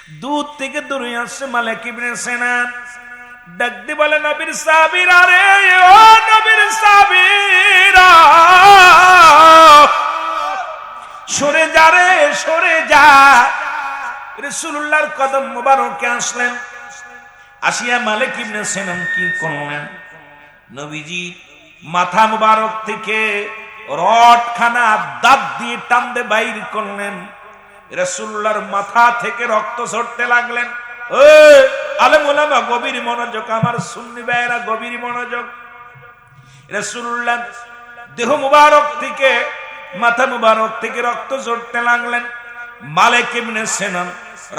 দূর থেকে দূরে আসছে মালিক ইবনে সিনান। ডাক দিয়ে বলে, নবীর সাহাবীরা রে, ও নবীর সাহাবীরা, সরে যা রে, সরে যা। রাসূলুল্লাহর কদম মোবারকে আসলেন। আসিয়া মালিক ইবনে সিনান কি করলেন? নবীজি মাথা মোবারক থেকে রডখানা দাঁত দিয়ে টানতে বাইর করলেন। রাসূলুল্লাহর মাথা থেকে রক্ত ঝরতে লাগলেন। আলেম ওলামা গভীর মনোযোগ, আমার সুন্নি ভাইয়েরা গভীর মনোযোগ। রাসূলুল্লাহ দেহ মুবারক থেকে, মাথা মুবারক থেকে রক্ত ঝরতে লাগলেন। মালিক ইবনে সিনান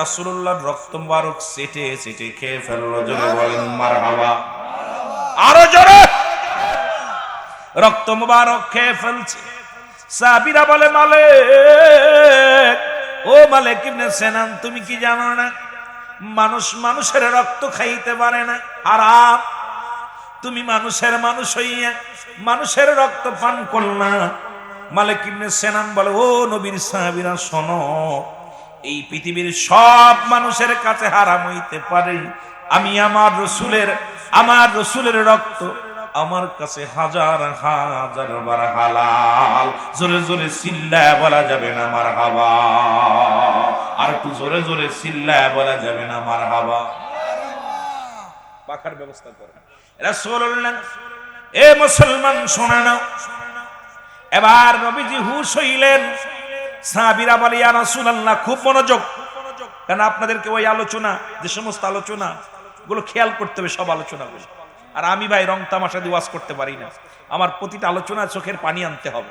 রাসূলুল্লাহর রক্ত মুবারক চেটে চেটে খেয়ে ফেললো। জোরে বলেন মারহাবা। আরো জোরে। রক্ত মুবারক খেয়ে ফেলছে। সাহাবীরা বলে, মালিক, ও মালিক ইবনে সিনান, তুমি কি জানো না মানুষ মানুষের রক্ত খাইতে পারে না, হারাম। তুমি মানুষের মানুষ হইয়া মানুষের রক্ত পান করলা। মালিক ইবনে সিনান বলে, ও নবীর সাহাবীরা শোনো, এই পৃথিবীর সব মানুষের কাছে হারাম হইতে পারে, আমি আমার রসুলের রক্ত আমার কাছে হাজার হাজার বার হালাল। জোরে জোরে চিল্লায় বলা যাবে না মারহাবা। আর একটু জোরে জোরে চিল্লায় বলা যাবে না মারহাবা। পাখার ব্যবস্থা করেন। রাসূলুল্লাহ, এ মুসলমান শোনা নাও। এবার নবীজি হুঁশ হইলেন। সাহাবীরা বলে, ইয়া রাসূলুল্লাহ, খুব মনোযোগ, কারণ আপনাদেরকে ওই আলোচনা, যে সমস্ত আলোচনা গুলো খেয়াল করতে হবে, সব আলোচনাগুলো। আর আমি ভাই রং তামাশা দিয়ে ওয়াজ করতে পারি না, আমার প্রতিটা আলোচনা চোখের পানি আনতে হবে।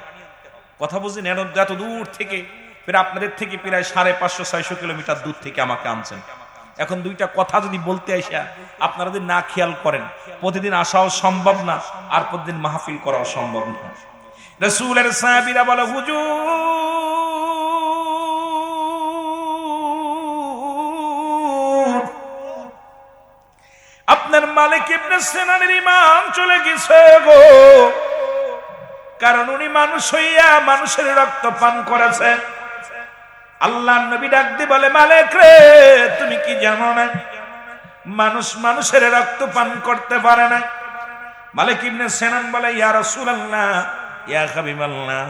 কথা বুঝলেন? এত দূর থেকে, প্রায় আপনাদের থেকে প্রায় 550-600 কিলোমিটার দূর থেকে আমাকে আনছেন। এখন দুইটা কথা যদি বলতে আসা আপনারা যদি না খেয়াল করেন, প্রতিদিন আসাও সম্ভব না, আর প্রতিদিন মাহফিল করাও সম্ভব না। রাসূলের সাহাবীরা বলে, হুজুর, আপনার মালিক ইবনে সিনানের ঈমান চলে গেছে গো, কারণ উনি মানুষ হইয়া মানুষের রক্ত পান করেছে। আল্লাহর নবী ডাক দিয়ে বলে, মালিক রে, তুমি কি জানো না মানুষ মানুষের রক্ত পান করতে পারে না? মালিক ইবনে সিনান বলে, ইয়া রাসূলুল্লাহ, ইয়া হাবিবাল্লাহ,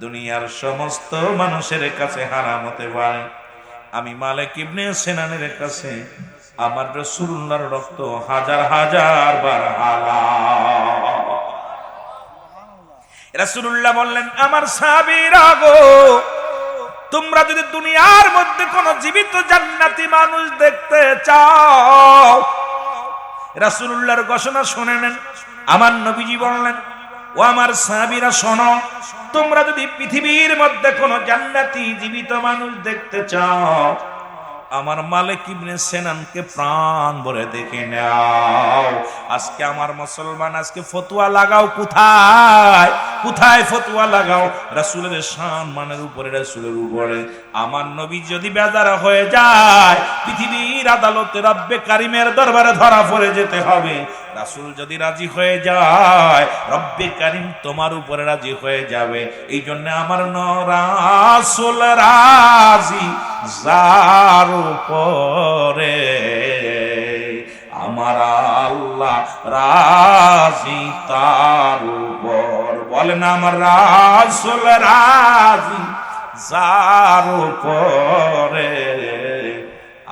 দুনিয়ার সমস্ত মানুষের কাছে হারাম হতে পারে, আমি মালিক ইবনে সিনানের কাছে আমার রাসূলুল্লাহর রক্ত হাজার হাজার বার হালাল। রাসূলুল্লাহ বললেন, আমার সাহাবীরা গো, তোমরা যদি দুনিয়ার মধ্যে কোন জীবিত জান্নাতি মানুষ দেখতে চাও, রাসূলুল্লাহর ঘোষণা শুনে নেন। আমার নবীজি বললেন, ও আমার সাহাবীরা শোনো, তোমরা যদি পৃথিবীর মধ্যে কোন জান্নাতি জীবিত মানুষ দেখতে চাও, আমার মালিক ইবনে সিনানকে প্রাণ ভরে দেখে নাও। আজকে আমার মুসলমান, আজকে ফতোয়া লাগাও কোথায় কোথায় ফতোয়া লাগাও? রাসূলের সম্মানের উপরে, রাসূলের উপরে। আমার নবী যদি বেজার হয়ে যায়, পৃথিবীর আদালতে রব্বে কারিমের দরবারে ধরা পড়ে যেতে হবে। রাসূল যদি রাজি হয়ে যায়, রব্বে কারিম তোমার উপরে রাজি হয়ে যাবে। এই জন্য আমার রাসূল রাজি যার উপরে, আমার আল্লাহ রাজি তার উপর। বলেন, আমার রাসূল রাজি যার উপরে,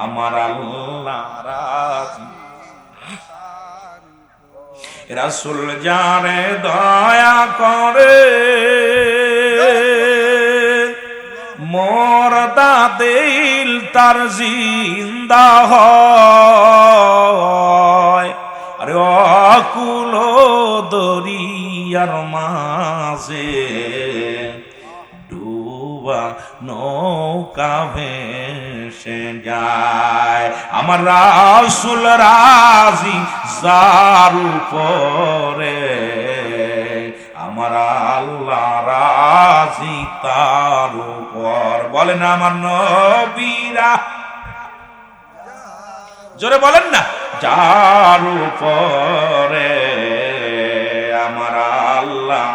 আমার আল্লাহ রাজি। রাসূল যারে দয়া করে, মরদা দিল তার জিন্দা হয়। আরে অকুল দরিয়ার মাঝে ডুবা নৌকা ভেসে যায়, আমার রাসূল রাজি যার উপরে, আমার আল্লাহ রাজি তার উপর। বলেন, আমার নবীরা, জোরে বলেন না, যার উপরে, আমার আল্লাহ।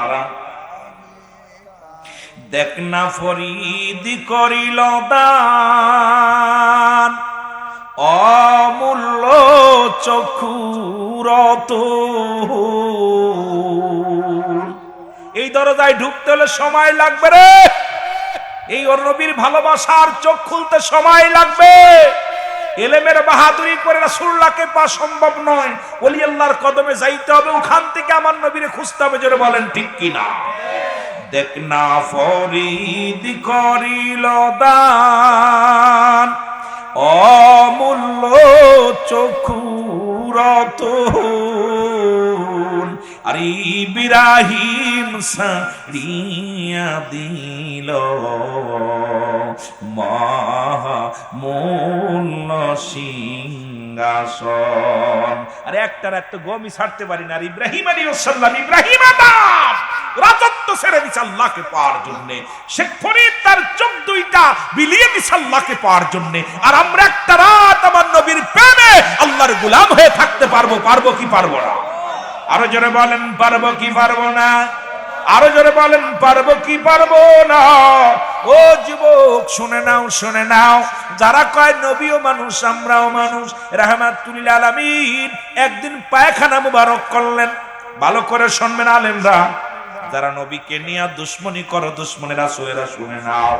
দেখ না ফরিদ করিল দান, চক্ষুরত। এই দরজায় ঢুকতে হলে সময় লাগবে রে, এই ওর নবীর ভালোবাসার চোখ খুলতে সময় লাগবে। এলেমের বাহাদুরি করে রাসূলুল্লাহকে পাওয়া সম্ভব নয়, ওলি আল্লাহর কদমে যাইতে হবে, ওখান থেকে আমার নবীরে খুঁজতে হবে। জোরে বলেন ঠিক কিনা? দেখ না ফরিদ করিল দান, অমূল্য চক্ষুরত। আর ইব্রাহিম সারিয়া দিল মহামূল্য সিংহাসন। আরে একটার একটা গমি ছাড়তে পারি না। আর ইব্রাহিম আলাইহিস সালাম, ইব্রাহিম আদম রাজত্ব ছেড়ে দিছে আল্লাহকে পাওয়ার জন্য। শেখ ফরিদ তার চোখ দুইটা বিলিয়ে দিছে আল্লাহকে পাওয়ার জন্য। আর আমরা একটা রাত আমার নবীর প্রেমে আল্লাহর গোলাম হয়ে থাকতে পারবো? পারবো কি পারবো না? আরো জোরে বলেন পারবো কি পারবো না? আরো জোরে বলেন পারবো কি পারবো না? ও যুবক শুনে নাও, শুনে নাও, যারা কয় নবীও মানুষ আমরাও মানুষ, রাহমাতুল লিল আলামিন একদিন পায়খানা মুবারক করলেন। ভালো করে শুনবেন আলেমরা, যারা নবীকে নিয়ে দুশ্মনী করো, দুশ্মনের রাসূলেরা শুনে নাও।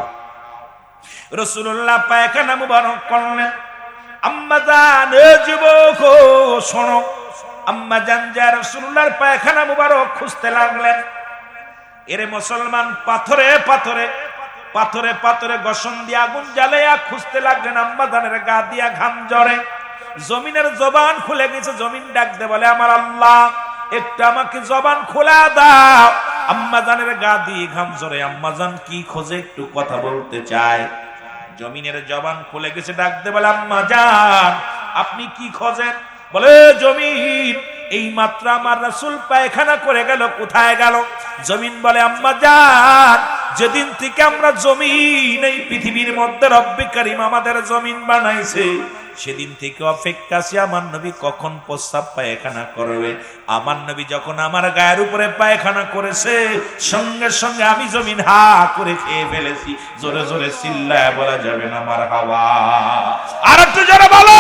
রাসূলুল্লাহ পায়খানা মুবারক করলেন। আম্মা জান, এ যুবক শোনো, আম্মা জান যা রাসূলুল্লাহর পায়খানা মুবারক খুঁজতে লাগলেন। এরে মুসলমান, পাথরে পাথরে পাথরে পাথরে গসন দিয়ে আগুন জ্বালাইয়া খুঁজতে লাগলেন। আম্মা জানের গা দিয়া ঘাম ঝরে, জমিনের জবান খুলে গেছে। জমিন ডাকতে বলে, আমার আল্লাহ একটু আমাকে জবান খোলা দাও। আম্মা জানের গা দিয়ে ঘাম ঝরে, আম্মা জান কি খোঁজে একটু কথা বলতে চায়। জমিনের জবান খুলে গেছে, ডাকতে বলে, আম্মা জান আপনি কি খোঁজেন? বলে, জমিন এই মাত্র আমার রাসূল পায়খানা করে গেল, কোথায় গেল? জমিন বলে, আম্মা জান যেদিন থেকে আমরা জমিন এই পৃথিবীর মধ্যে রব্বে কারীম আমাদের জমিন বানাইছে, সেদিন থেকে অপেক্ষা আছি আমার নবী কখন প্রস্রাব পায়খানা করবে। আমার নবী যখন আমার গায়ের উপরে পায়খানা করেছে, সঙ্গে সঙ্গে আমি জমিন হা করে খেয়ে ফেলেছি। জোরে জোরে চিল্লায় বলা যাবে না মারহাবা? আর একটু জোরে বলো।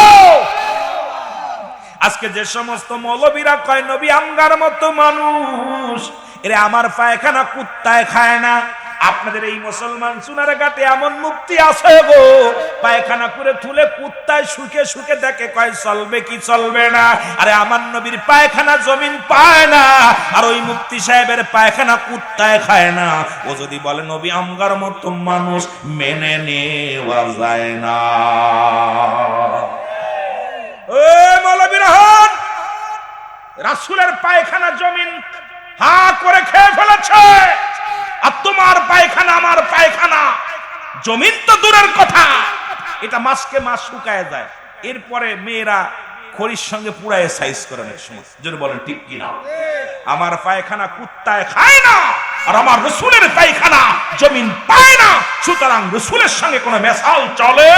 আজকে যে সমস্ত মৌলবীরা কয় নবী আমগার মতো মানুষ, এরে আমার পায়খানা কুত্তায় খায় না। আপনাদের এই মুসলমান চুনার ঘাটে এমন মুক্তি আছে গো, পায়খানা করে তুলে কুত্তায় শুকে শুকে দেখে, কয় চলবে কি চলবে না। আরে আমার নবীর পায়খানা জমিন পায় না, আর ওই মুফতি সাহেবের পায়খানা কুত্তায় খায় না। ও যদি বলে নবী আমগার মতো মানুষ, মেনে নেওয়া যায় না। রাসূলের পায়খানা জমিন হা করে খেয়ে ফেলেছে, আর তোমার পায়খানা আমার পায়খানা জমিন তো দূরের কথা, এটা মাসকে মাস শুকায় যায়। এরপরে মেয়েরা খড়ির সঙ্গে পুরায় সাইজ করে অনেক সময়। যদি বলেন ঠিক কিনা? আমার পায়খানা কুত্তায় খায় না, আর আমার রাসূলের পায়খানা জমিন পায় না, সুতরাং রাসূলের সঙ্গে কোনো মেশাল চলে?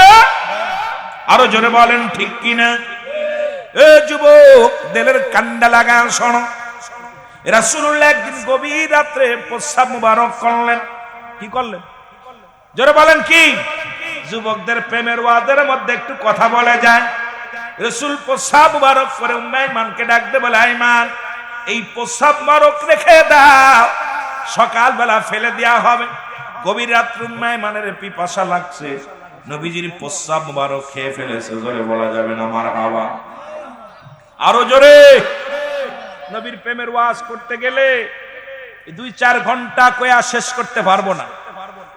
আরো জোরে বলেন ঠিক কিনা? এ যুবক, দিলের কান্ডা লাগা শোনো। রাসূলুল্লাহ একদিন গভীর রাত্রে প্রস্রাব মুবারক করলেন। কি করলেন? জোরে বলেন কি? যুবকদের প্রেমের ওয়াদের মধ্যে একটু কথা বলে যায়। রাসূল প্রস্রাব মুবারক করে উম্মে আইমানকে ডাকতে বলে, আইমান এই প্রস্রাব মুবারক রেখে দাও, সকালবেলা ফেলে দেওয়া হবে। গভীর রাত্রে উম্মে আইমানের পিপাসা লাগছে, নবীজির প্রস্রাব মুবারক খেয়ে ফেলেছে। জোরে বলা যাবে না মারহাবা? আরো জোরে। নবীর প্রেমের ওয়াজ করতে গেলে 2-4 ঘন্টা কয়া শেষ করতে পারবো না।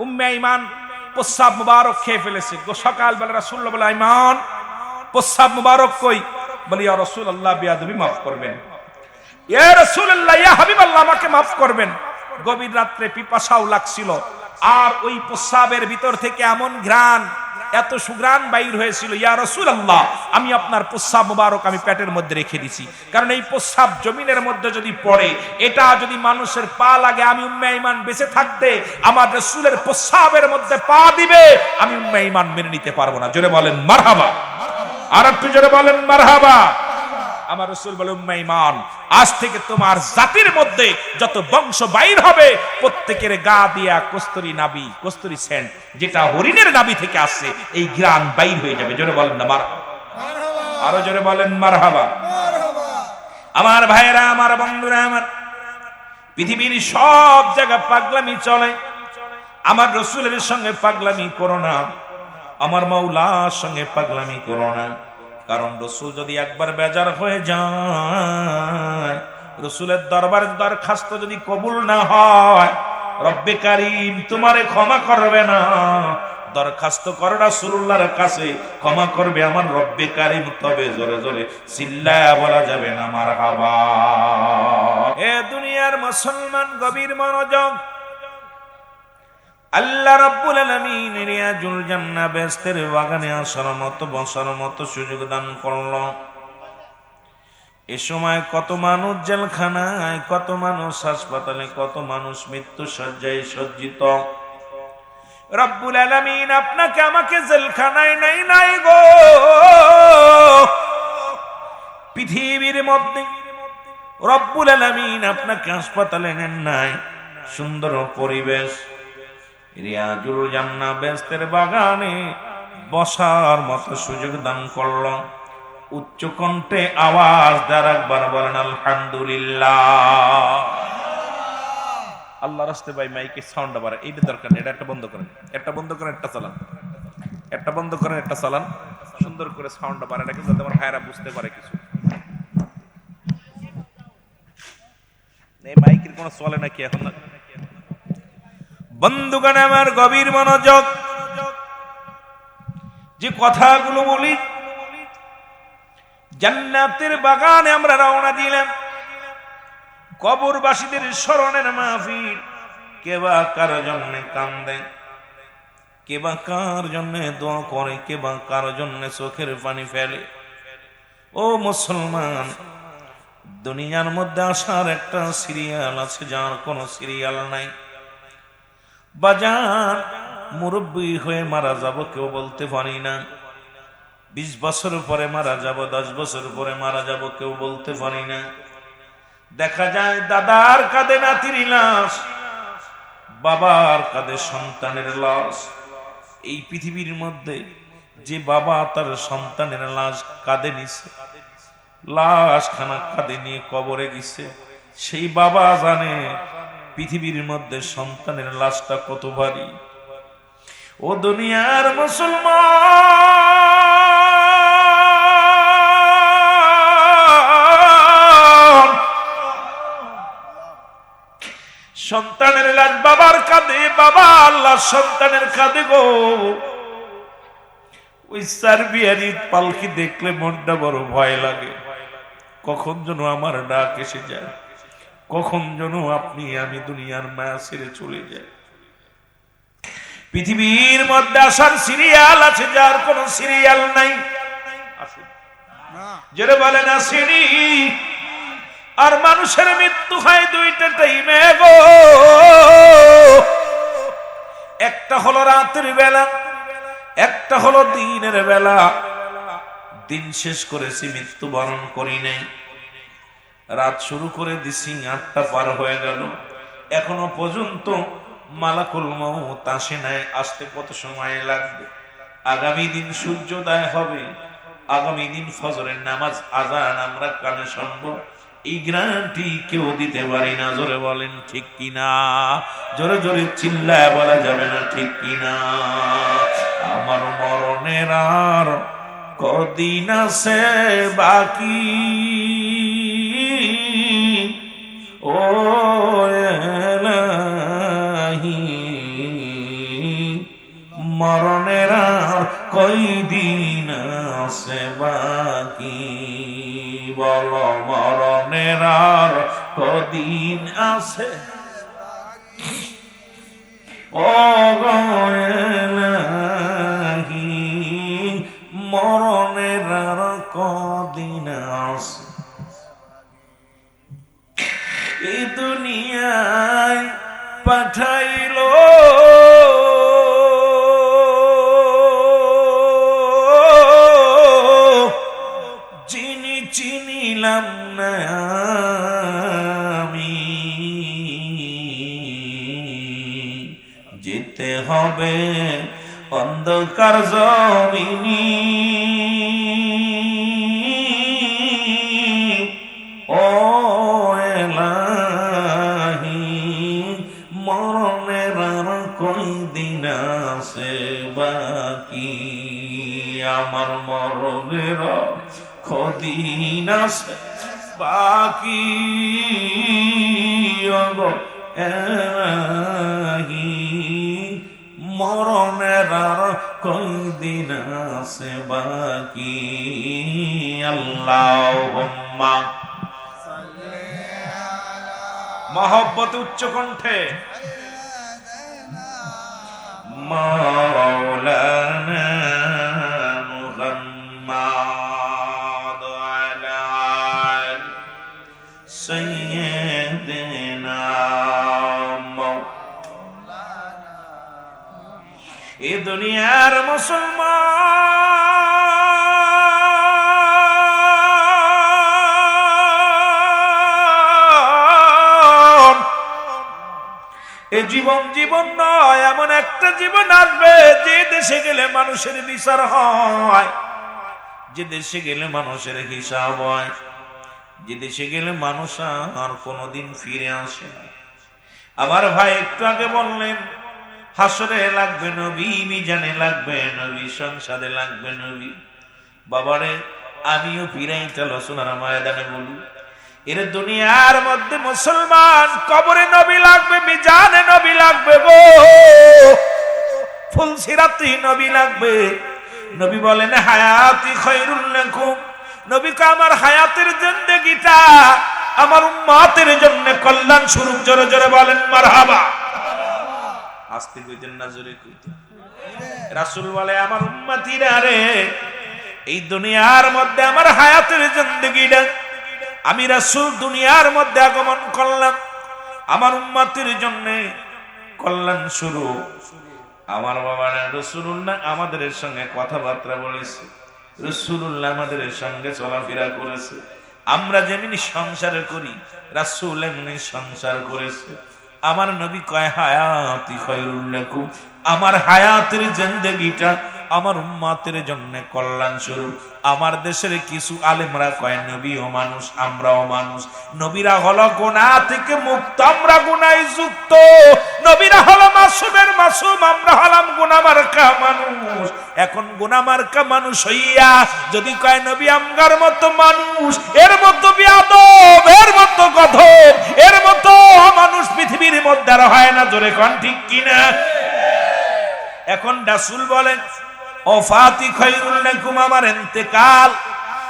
উম্মে আইমান প্রস্রাব মুবারক খেয়ে ফেলেছে। সকালবেলা রাসূলুল্লাহ বলে, আইমান প্রস্রাব মুবারক কই? বলি, ইয়া রাসূলুল্লাহ বিয়াদবি মাফ করবেন, ইয়া রাসূলুল্লাহ ইয়া হাবিবাল্লাহ আমাকে মাফ করবেন। গভীর রাত্রে পিপাসাও লাগছিল, আর ওই প্রস্রাবের ভিতর থেকে এমন ঘ্রাণ, এত সুঘ্রাণ বাইর হয়েছিল। ইয়া রাসূলুল্লাহ আমি আপনার প্রস্রাব মুবারক আমি পেটের মধ্যে রেখে দিছি, কারণ এই প্রস্রাব জমিনের মধ্যে যদি পড়ে, এটা যদি মানুষের পা লাগে, আমি উম্মে আইমান বেঁচে থাকতে আমার রাসূলের প্রস্রাবের মধ্যে পা দিবে, আমি উম্মে আইমান মেনে নিতে পারবো না। জোরে বলেন মারহাবা? আর একটু জোরে বলেন মারহাবা? আমার রাসূল বলে, উম্মে আইমান আজ থেকে তোমার জাতির মধ্যে যত বংশ বাইর হবে, প্রত্যেকের গা দিয়া কস্তুরী নাবি, কস্তুরী সেন্ট, যেটা হরিণের নাবি থেকে আসছে, এই ঘ্রাণ বাইর হয়ে যাবে। জোরে বলেন না মারহাবা? আরো জোরে বলেন মারহাবা। আমার ভাইয়েরা, আমার বন্ধুরা, আমার পৃথিবীর সব জায়গা পাগলামি চলে, আমার রসুলের সঙ্গে পাগলামি করো না, আমার মাওলার সঙ্গে পাগলামি করো না। কারণ রসুল যদি একবার বেজার হয়ে যায়, রসুলের দরবারে দরখাস্ত যদি কবুল না হয়, রব্বে কারীম তোমারে ক্ষমা করবে না। দরখাস্ত করো রাসূলুল্লাহর কাছে, ক্ষমা করবে আমার রব্বে কারীম। তবে জোরে জোরে চিল্লায়া বলা যাবে না মারহাবা। এ দুনিয়ার মুসলমান, গভীর মনোযোগ। আল্লাহ রাব্বুল আলামিন রিয়াজুল জান্নাহ বেহেশতের বাগানে আসার মতো, বসার মতো সুযোগ দান করলো। এ সময় কত মানুষ জেলখানায়, কত মানুষ হাসপাতালে, কত মানুষ মৃত্যু শয্যায় সজ্জিত। রব্বুল আলামিন আপনাকে আমাকে জেলখানায় নাই গো, পৃথিবীর মধ্যে রব্বুল আলামিন আপনাকে হাসপাতালে নেন নাই। সুন্দর পরিবেশ, রিয়াজুল জান্নাহ বেহেশতের বাগানে বসার মতো সুযোগ দান করলো। উচ্চ কণ্ঠে আওয়াজ দ্বারা একবার বলেন আলহামদুলিল্লাহ। আল্লাহর রাস্তে ভাই মাইকে সাউন্ড বাড়ায়, এইটা দরকার নেই। এটা একটা বন্ধ করেন, একটা বন্ধ করেন, একটা চালান, একটা বন্ধ করেন, একটা চালান। সুন্দর করে সাউন্ড বাড়ায় রাখেন যাতে আমার ভাইরা বুঝতে পারে কিছু। এই মাইকের কোনো চলে নাকি এখন? না বন্ধুগণ আমার, গভীর মনোযোগ। যে কথাগুলো বলি, জান্নাতের বাগানে আমরা রওনা দিলাম। কবরবাসীদের স্মরণের মাহফিল। কে বা কার জন্য কান্দে, কে বা কার জন্য দোয়া করে, কে বা কার জন্য চোখের পানি ফেলে। ও মুসলমান, দুনিয়ার মধ্যে আসার একটা সিরিয়াল আছে, যার কোনো সিরিয়াল নাই। বাজার মুরব্বী হয়ে মারা যাব কেউ বলতে পারি না। 20 বছর পরে মারা যাব, 10 বছর পরে মারা যাব কেউ বলতে পারি না। দেখা যায় দাদার কাঁধে নাতির লাশ, বাবার কাঁধে সন্তানের লাশ। এই পৃথিবীর মধ্যে যে বাবা তার সন্তানের লাশ কাঁধে নিছে, লাশ খানা কাঁধে নিয়ে কবরে গেছে, সেই বাবা জানে পৃথিবীর মধ্যে সন্তানের লাশটা কত ভারী। ও দুনিয়ার মুসলমান, সন্তানের লাশ বাবার কাঁধে, বাবা আল্লাহ সন্তানের কাঁধে গো। ওই সার্বিয়ারি পালকি দেখলে মনটা বড় ভয় লাগে। কখন যেন আমার ডাক এসে যায়, কখন যেন আপনি আমি দুনিয়ার মায়া ছেড়ে চলে যাই। পৃথিবীর মধ্যে আসার সিরিয়াল আছে, যার কোন সিরিয়াল নাই। যারা বলেন আসেনি। আর মানুষের মৃত্যু হয় দুইটা টাইমে গো। একটা হলো রাতের বেলা, একটা হলো দিনের বেলা। দিন শেষ করেছি, মৃত্যুবরণ করি নাই। রাত শুরু করে দিছি, 8টা পার হয়ে গেল, এখনো পর্যন্ত মালাকুল মউত আসে নাই। আসতে কত সময় লাগবে? আগামী দিন সূর্যোদয় হবে, আগামী দিন ফজরের নামাজ আজান আমরা কানে শুনবো। এই গ্যারান্টি কেউ দিতে পারি না। জোরে বলেন ঠিক কিনা? জোরে জোরে চিল্লায় বলা যাবে না ঠিক কিনা? আমার মরণের আর কদিন আছে বাকি, ও এলাহি, মরণের আর কয়দিন আছে বাকি। বলো মরণের আর কদিন আছে? ও গো এলাহি, মরণের আর কদিন আছে? এই দুনিয়ায় পাঠাইল যিনি, চিনিলাম না আমি। যেতে হবে অন্ধকার জমিনি, আমার মরণের কদিন আছে বাকি মরণের আর কয়দিন আছে বাকি আল্লাহুম্মা মহব্বত উচ্চ কণ্ঠে মাওলানা মুহাম্মদ আলা সাইয়্যিদিনা এ দুনিয়ার মুসলমান এ জীবন নয়, এমন একটা জীবন আসবে যে দেশে গেলে মানুষের বিচার হয়, যে দেশে গেলে মানুষের হিসাব হয়, যে দেশে গেলে মানুষ আর কোনোদিন ফিরে আসে না। আমার ভাই একটু আগে বললেন হাসরে লাগবে নবী, মিজানে লাগবে নবী, সংসারে লাগবে নবী। বাবারে আমিও ফিরাইতে সোনার ময়দানে বলি এর দুনিয়ার মধ্যে মুসলমান কবরে নবী লাগবে, মিজানে নবী লাগবে গো, ফুলসিরাতে নবী লাগবে। নবী বলেন হায়াতি খায়রুল লাকুম, নবী কা আমার হায়াতের জিন্দেগিটা আমার উম্মতের জন্য কল্যাণ স্বরূপ। জোরে জোরে বলেন মারহাবা। আস্তে কইতেন না জোরে কইতেন। রাসূল বলে আমার উম্মতিরা রে, এই দুনিয়ার মধ্যে আমার হায়াতের জিন্দেগিটা আমি রাসূল দুনিয়ার মধ্যে আগমন করলাম আমার উম্মতের জন্য কল্যাণ স্বরূপ। আমার বাবা রাসূলুল্লাহ আমাদের সঙ্গে কথাবার্তা বলেছে, রাসূলুল্লাহ আমাদের সঙ্গে চলাফেরা করেছে, আমরা যেমনি সংসার করি রাসূল এমনি সংসার করেছে। আমার নবী কয় হায়াতি খায়রুল লাকুম, আমার হায়াতের জিন্দেগিটা আমার উম্মতের জন্য কল্যাণ স্বরূপ। আমার দেশের কিছু আলেমরা কয় নবীও মানুষ আমরাও মানুষ, নবীরা হলো গুনাহ থেকে মুক্ত আমরা গুনাহে যুক্ত, নবীরা হলো মাসুমের মাসুম আমরা হলাম গুনাহ মার্কা মানুষ। এখন গুনাহ মার্কা মানুষ হইয়া যদি কয় নবী আমগার মতো মানুষ, এর মতো বিয়াদব, এর মতো গধব, এর মতো মানুষ পৃথিবীর মধ্যে আর হয় না। জোরে কোন ঠিক কিনা? এখন রাসূল বলেন ওফাতি খায়রুল লাকুম, আমার ইন্তেকাল,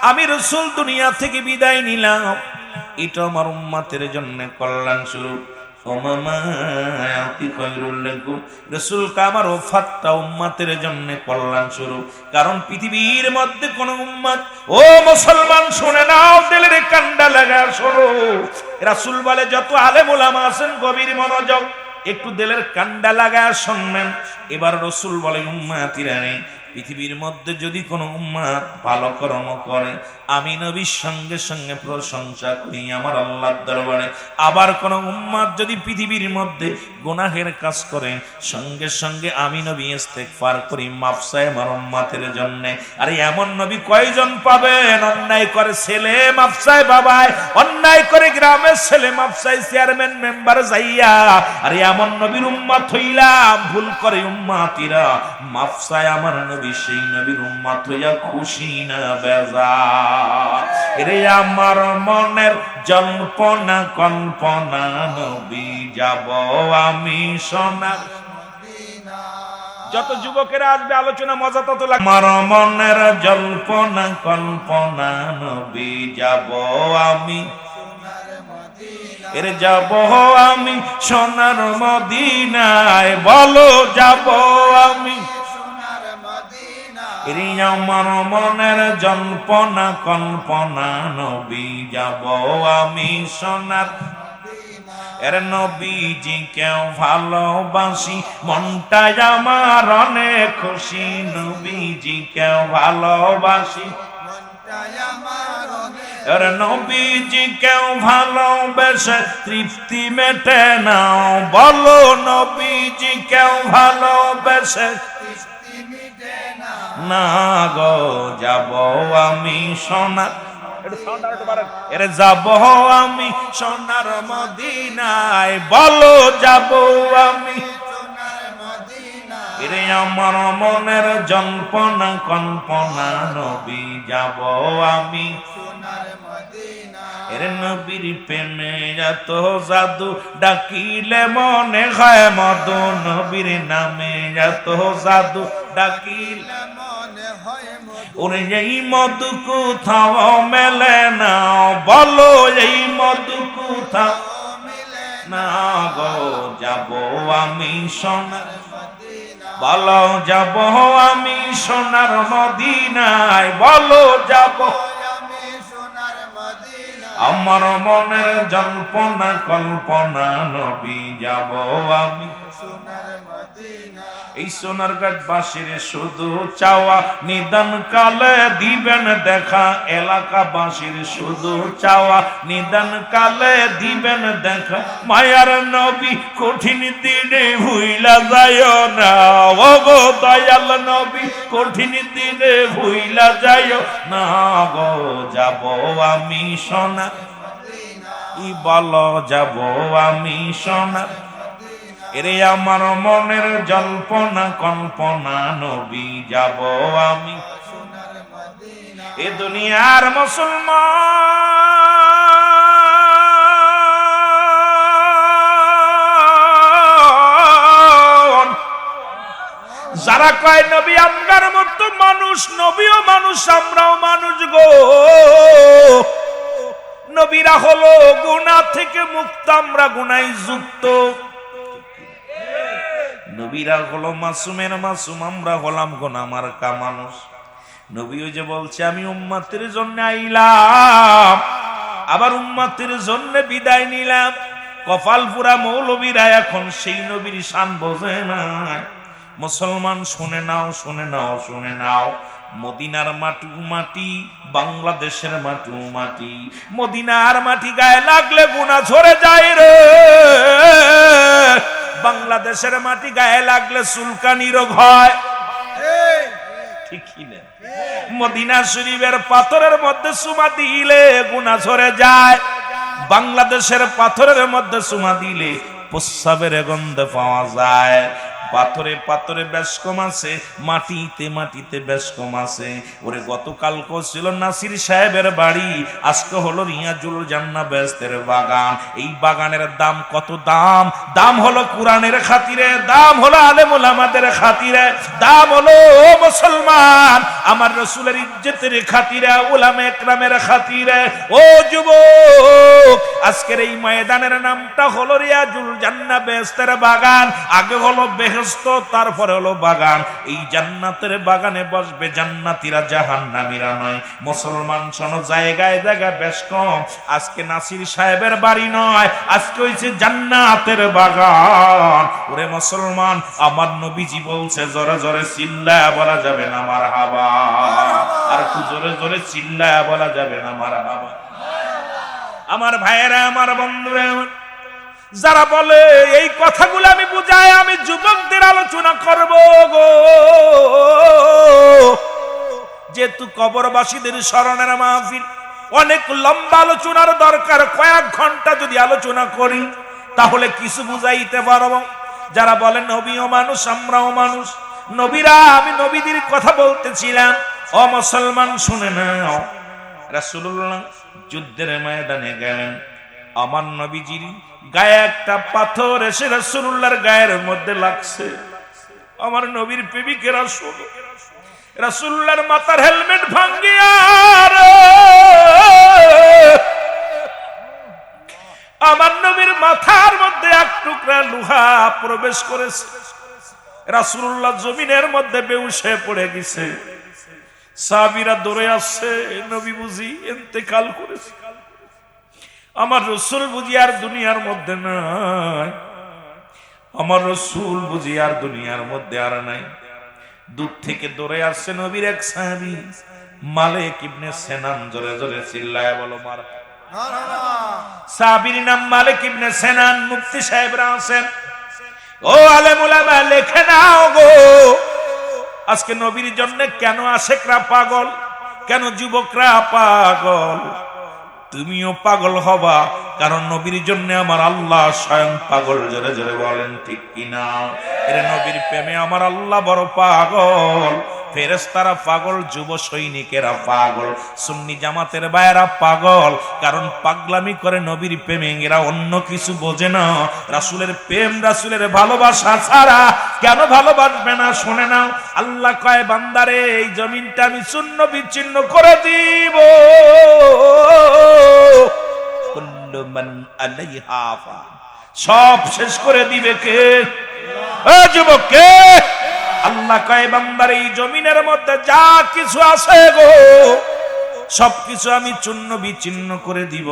আমি রাসূল দুনিয়া থেকে বিদায় নিলাম, এটা আমার উম্মতের জন্য কল্যাণ স্বরূপ। ওমামাতি খায়রুল লাকুম, রাসূল কা আমার ওফাতটা উম্মতের জন্য কল্যাণ স্বরূপ। কারণ পৃথিবীর মধ্যে কোন উম্মত, ও মুসলমান শুনে নাও, দিলের কান্ডা লাগা শোনো। রাসূল বলে যত আলেম ওলামা আছেন গভীর মনোযোগ, একটু দিলের কান্ডা লাগায় শুনবেন। এবার রাসূল বলে উম্মতিরা রে, পৃথিবীর মধ্যে যদি কোন উম্মত ভালো কর্ম করে আমি নবীর সঙ্গে সঙ্গে প্রশংসা করি আমার আল্লাহর দরবারে। আবার কোন উম্মত যদি পৃথিবীর মধ্যে গুনাহের কাজ করে সঙ্গে সঙ্গে আমি নবী ইস্তেগফার করি, মাফ চাই আমার উম্মতের জন্য। আরে এমন নবী কয়জন পাবেন? অন্যায় করে ছেলে মাফ চাই বাবায়, অন্যায় করে গ্রামের ছেলে মাফ চাই চেয়ারম্যান মেম্বার যাইয়া। আরে এমন নবীর উম্মত হইলাম, ভুল করে উম্মতিরা মাফ চাই আমার নবী, সেই নবীর উম্মত হইয়া খুশি না বেজার। রে আমার মনের জল্পনা কল্পনা নবী যাব আমি সোনার মদিনা। যত যুবকেরা আসবে আলোচনা মজা তত লাগবে। আমার মনের জল্পনা কল্পনা নবী যাব আমি সোনার মদিনা, এর যাব আমি সোনার মদিনায়, বলো যাব আমি আমার মনের জল্পনা কল্পনা নবী যাব আমি সোনার। এর নবীজি কেউ ভালোবাসি মনটাই আমার অনেক খুশি, নবীজি কেউ ভালোবাসি মনটাই আমার অনেক, এর নবীজি কেউ ভালোবেসে তৃপ্তি মেটে নাও, বলো নবীজি কেউ ভালোবেসে না গো যাব আমি সোনার, এরে যাব আমি সোনার মদিনায়, বলো যাব আমি সোনার মদিনায়, এরে আমার মনের জল্পনা কল্পনা নবী যাব আমি সোনার মদিনা এরে নবীর প্রেমে এত জাদু ডাকিলে মনে হয় মধু নবীর নামে এত জাদু ডাকিলে মনে হয় মধু ওরে এই মধু কোথাও মেলে না বলো এই মধু কোথাও মিলে না গো যাব আমি সোনার মদিনা বলো যাব আমি সোনার মদিনায় বলো যাব আমি সোনার মদিনা আমার মনের জল্পনা কল্পনা নবী যাব আমি সোনার মদিনা এই সোনার গাছবাসীর শুধু চাওয়া নিদান কালে দিবেন দেখা এলাকাবাসীর শুধু চাওয়া নিদান কালে দিবেন দেখা মায়ার নবী কঠিন দিনে ভুইলা যায় না ও গো দয়াল নবী কঠিন দিনে ভুইলা যায় না গো যাব আমি সোনা ই বলো যাব আমি সোনা এরে আমার মনের জল্পনা কল্পনা নবী যাব আমি সোনার মদিনা এ দুনিয়ার মুসলমান যারা কয় নবী আমরার মতো মানুষ নবীও মানুষ আমরাও মানুষ গো নবীরা হলো গুনাহ থেকে মুক্ত আমরা গুনায় যুক্ত নবীরা হলো মাসুমের মাসুম আমরা হলাম গুনাহগার কা মানুষ নবীও যে বলছে আমি উম্মতের জন্য আইলাম আবার উম্মতের জন্য বিদায় নিলাম কপালপুরা মৌলবীরা এখন সেই নবীর শান বোঝে না মুসলমান শুনে নাও শুনে নাও শুনে নাও মদিনার মাটি মাটি বাংলাদেশের মাটি মাটি মদিনার মাটি গায়ে লাগলে গুনাহ ঝরে যায় রে বাংলাদেশের মাটি গায়ে লাগলে চুলকানি রোগ হয় ঠিক কি না মদিনা শরীফের পাথরের মধ্যে চুমা দিলে গুনাহ ঝরে যায় বাংলাদেশের পাথরের মধ্যে চুমা দিলে প্রস্রাবের গন্ধ পাওয়া যায় পাথরে পাথরে বেশ কম আছে মাটিতে মাটিতে বেশ কম আছে ওরে গতকালকে ছিল নাসির সাহেবের বাড়ি আজকে হলো রিয়াজুল জান্নাহ বেহেশতের বাগান এই বাগানের দাম কত দাম দাম হলো কোরআনের খাতিরে দাম হলো আলেম ওলামাদের খাতিরে দাম হলো ও মুসলমান আমার রাসূলের ইজ্জতের খাতিরে উলামা ইকরামের খাতিরে ও যুবক আজকের এই ময়দানের নামটা হলো রিয়াজুল জান্নাহ বেহেশতের বাগান আগে হলো তারপরে হলো বাগান এই জান্নাতের বাগানে বসবে জান্নাতীরা জাহান্নামীরা নয় মুসলমান শোনো জায়গায় জায়গা বেশ কম আজকে নাসির সাহেবের বাড়ি নয় আজকে হইছে জান্নাতের বাগান ওরে মুসলমান আমার নবীজি বলছে জোরে জোরে চিল্লায়া বলা যাবে না মারহাবা আর একটু জোরে জোরে চিল্লায়া বলা যাবে না মারহাবা আমার ভাইয়েরা আমার বন্ধুরা যারা বলে এই কথাগুলো আমি বুঝাই আমি যুবকদের আলোচনা করব গো যেহেতু কবরবাসীদের স্মরণের মাহফিল অনেক লম্বা আলোচনার দরকার কয়েক ঘন্টা যদি আলোচনা করি তাহলে কিছু বুঝাইতে পারবো যারা বলেন নবীও মানুষ আমরাও মানুষ নবীরা আমি নবীদের কথা বলতেছিলাম ও মুসলমান শুনে নাও রাসূলুল্লাহ যুদ্ধের ময়দানে গেলেন আমার নবীজির গায়ে একটা পাথর এসে রাসূলুল্লাহর গায়ের মধ্যে লাগছে আমার নবীর প্রেমিকেরা শোনো রাসূলুল্লাহর মাথার হেলমেট ভাঙ্গিয়া আমার নবীর মাথার মধ্যে এক টুকরা লোহা প্রবেশ করেছে রাসূলুল্লাহ জমিনের মধ্যে বেহুশ হয়ে পড়ে গেছে সাহাবীরা দৌড়ে আসছে নবী বুঝি ইন্তেকাল করেছে আমার রাসূল বুঝি আর দুনিয়ার মধ্যে নাই আমার রাসূল বুঝি আর দুনিয়ার মধ্যে আর নাই দূর থেকে দৌড়ে আসছে নবীর এক সাহাবী মালিক ইবনে সিনান জোরে জোরে চিল্লায় বলো মার সাহাবীর নাম মালিক ইবনে সিনান মুফতি সাহেবরা আছেন ও আলেম উলামা লেখে নাও গো আজকে নবীর জন্য কেন আশেকরা পাগল কেন যুবকরা পাগল তুমিও পাগল হবা কারণ নবীর জন্য আমার আল্লাহ স্বয়ং পাগল। জোরে জোরে বলেন ঠিক কিনা? এর নবীর প্রেমে আমার আল্লাহ বড় পাগল। ফেরেশতারা পাগল, যুব সৈনিকেরা পাগল, সুন্নি জামাতের ভাইয়েরা পাগল। কারণ পাগলামি করে নবীর প্রেমে, এরা অন্য কিছু বোঝে না। রাসূলের প্রেম, রাসূলের ভালোবাসা ছাড়া কেন ভালোবাসবে না? শুনে নাও, আল্লাহ কয় বান্দারে এই জমিনটা আমি চূর্ণ বিচ্ছিন্ন করে দিব। কুল্লু মান আলাইহা ফান, সব শেষ করে দিবে কে? ও যুবক কে? আল্লাহ কয় বান্দার এই জমিনের মধ্যে যা কিছু আছে গো সবকিছু আমি চূর্ণ বিচ্ছিন্ন করে দিব।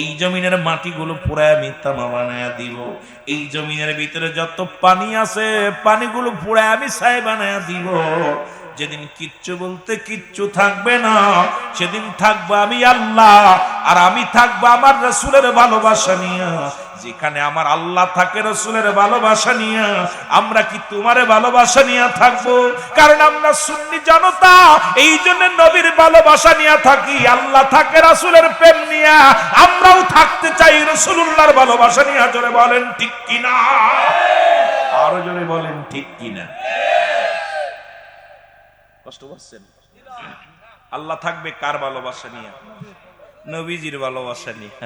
এই জমিনের মাটিগুলো পুরায় আমি তামা বানায়া দিব। এই জমিনের ভিতরে যত পানি আছে পানিগুলো পুরায় আমি ছাই বানায়া দিব। যেদিন কিচ্ছু বলতে কিচ্ছু থাকবে না, সেদিন থাকবো আমি আল্লাহ, আর আমি থাকবো আমার রাসূলের ভালোবাসা নিয়ে। যেখানে আমার আল্লাহ থাকে রাসূলের ভালোবাসা নিয়ে, আমরা কি তোমারে ভালোবাসা নিয়ে থাকবো? কারণ আমরা সুন্নি জনতা, এই জন্য নবীর ভালোবাসা নিয়ে থাকি। আল্লাহ থাকে রাসূলের প্রেম নিয়ে, আমরাও থাকতে চাই রাসূলুল্লাহর ভালোবাসা নিয়ে। জোরে বলেন ঠিক কিনা? আরো জোরে বলেন ঠিক কিনা? কষ্ট পাচ্ছেন? আল্লাহ থাকবে কার ভালোবাসা নিয়ে? নবীজির ভালোবাসা নিয়ে।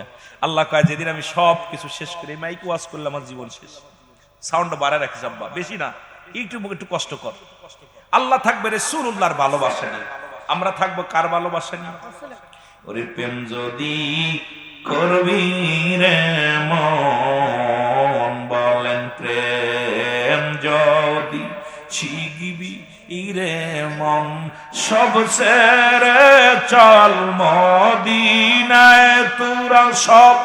আল্লাহ কয় যেদিন আমি সব কিছু শেষ করি, মাইক ওয়াজ করলে আমার জীবন শেষ। সাউন্ড বাড়ায় রাখিস আব্বা, বেশি না, একটু একটু কষ্ট কর। আল্লাহ থাকবে রাসূলুল্লাহর ভালোবাসা নিয়ে, আমরা থাকবো কার ভালোবাসা নিয়ে? ওরে প্রেম যদি করবি রে মন, বলেন প্রেম যদি শিখবি ইরে মন, সব ছেড়ে চল মদিনায় তোরা, সব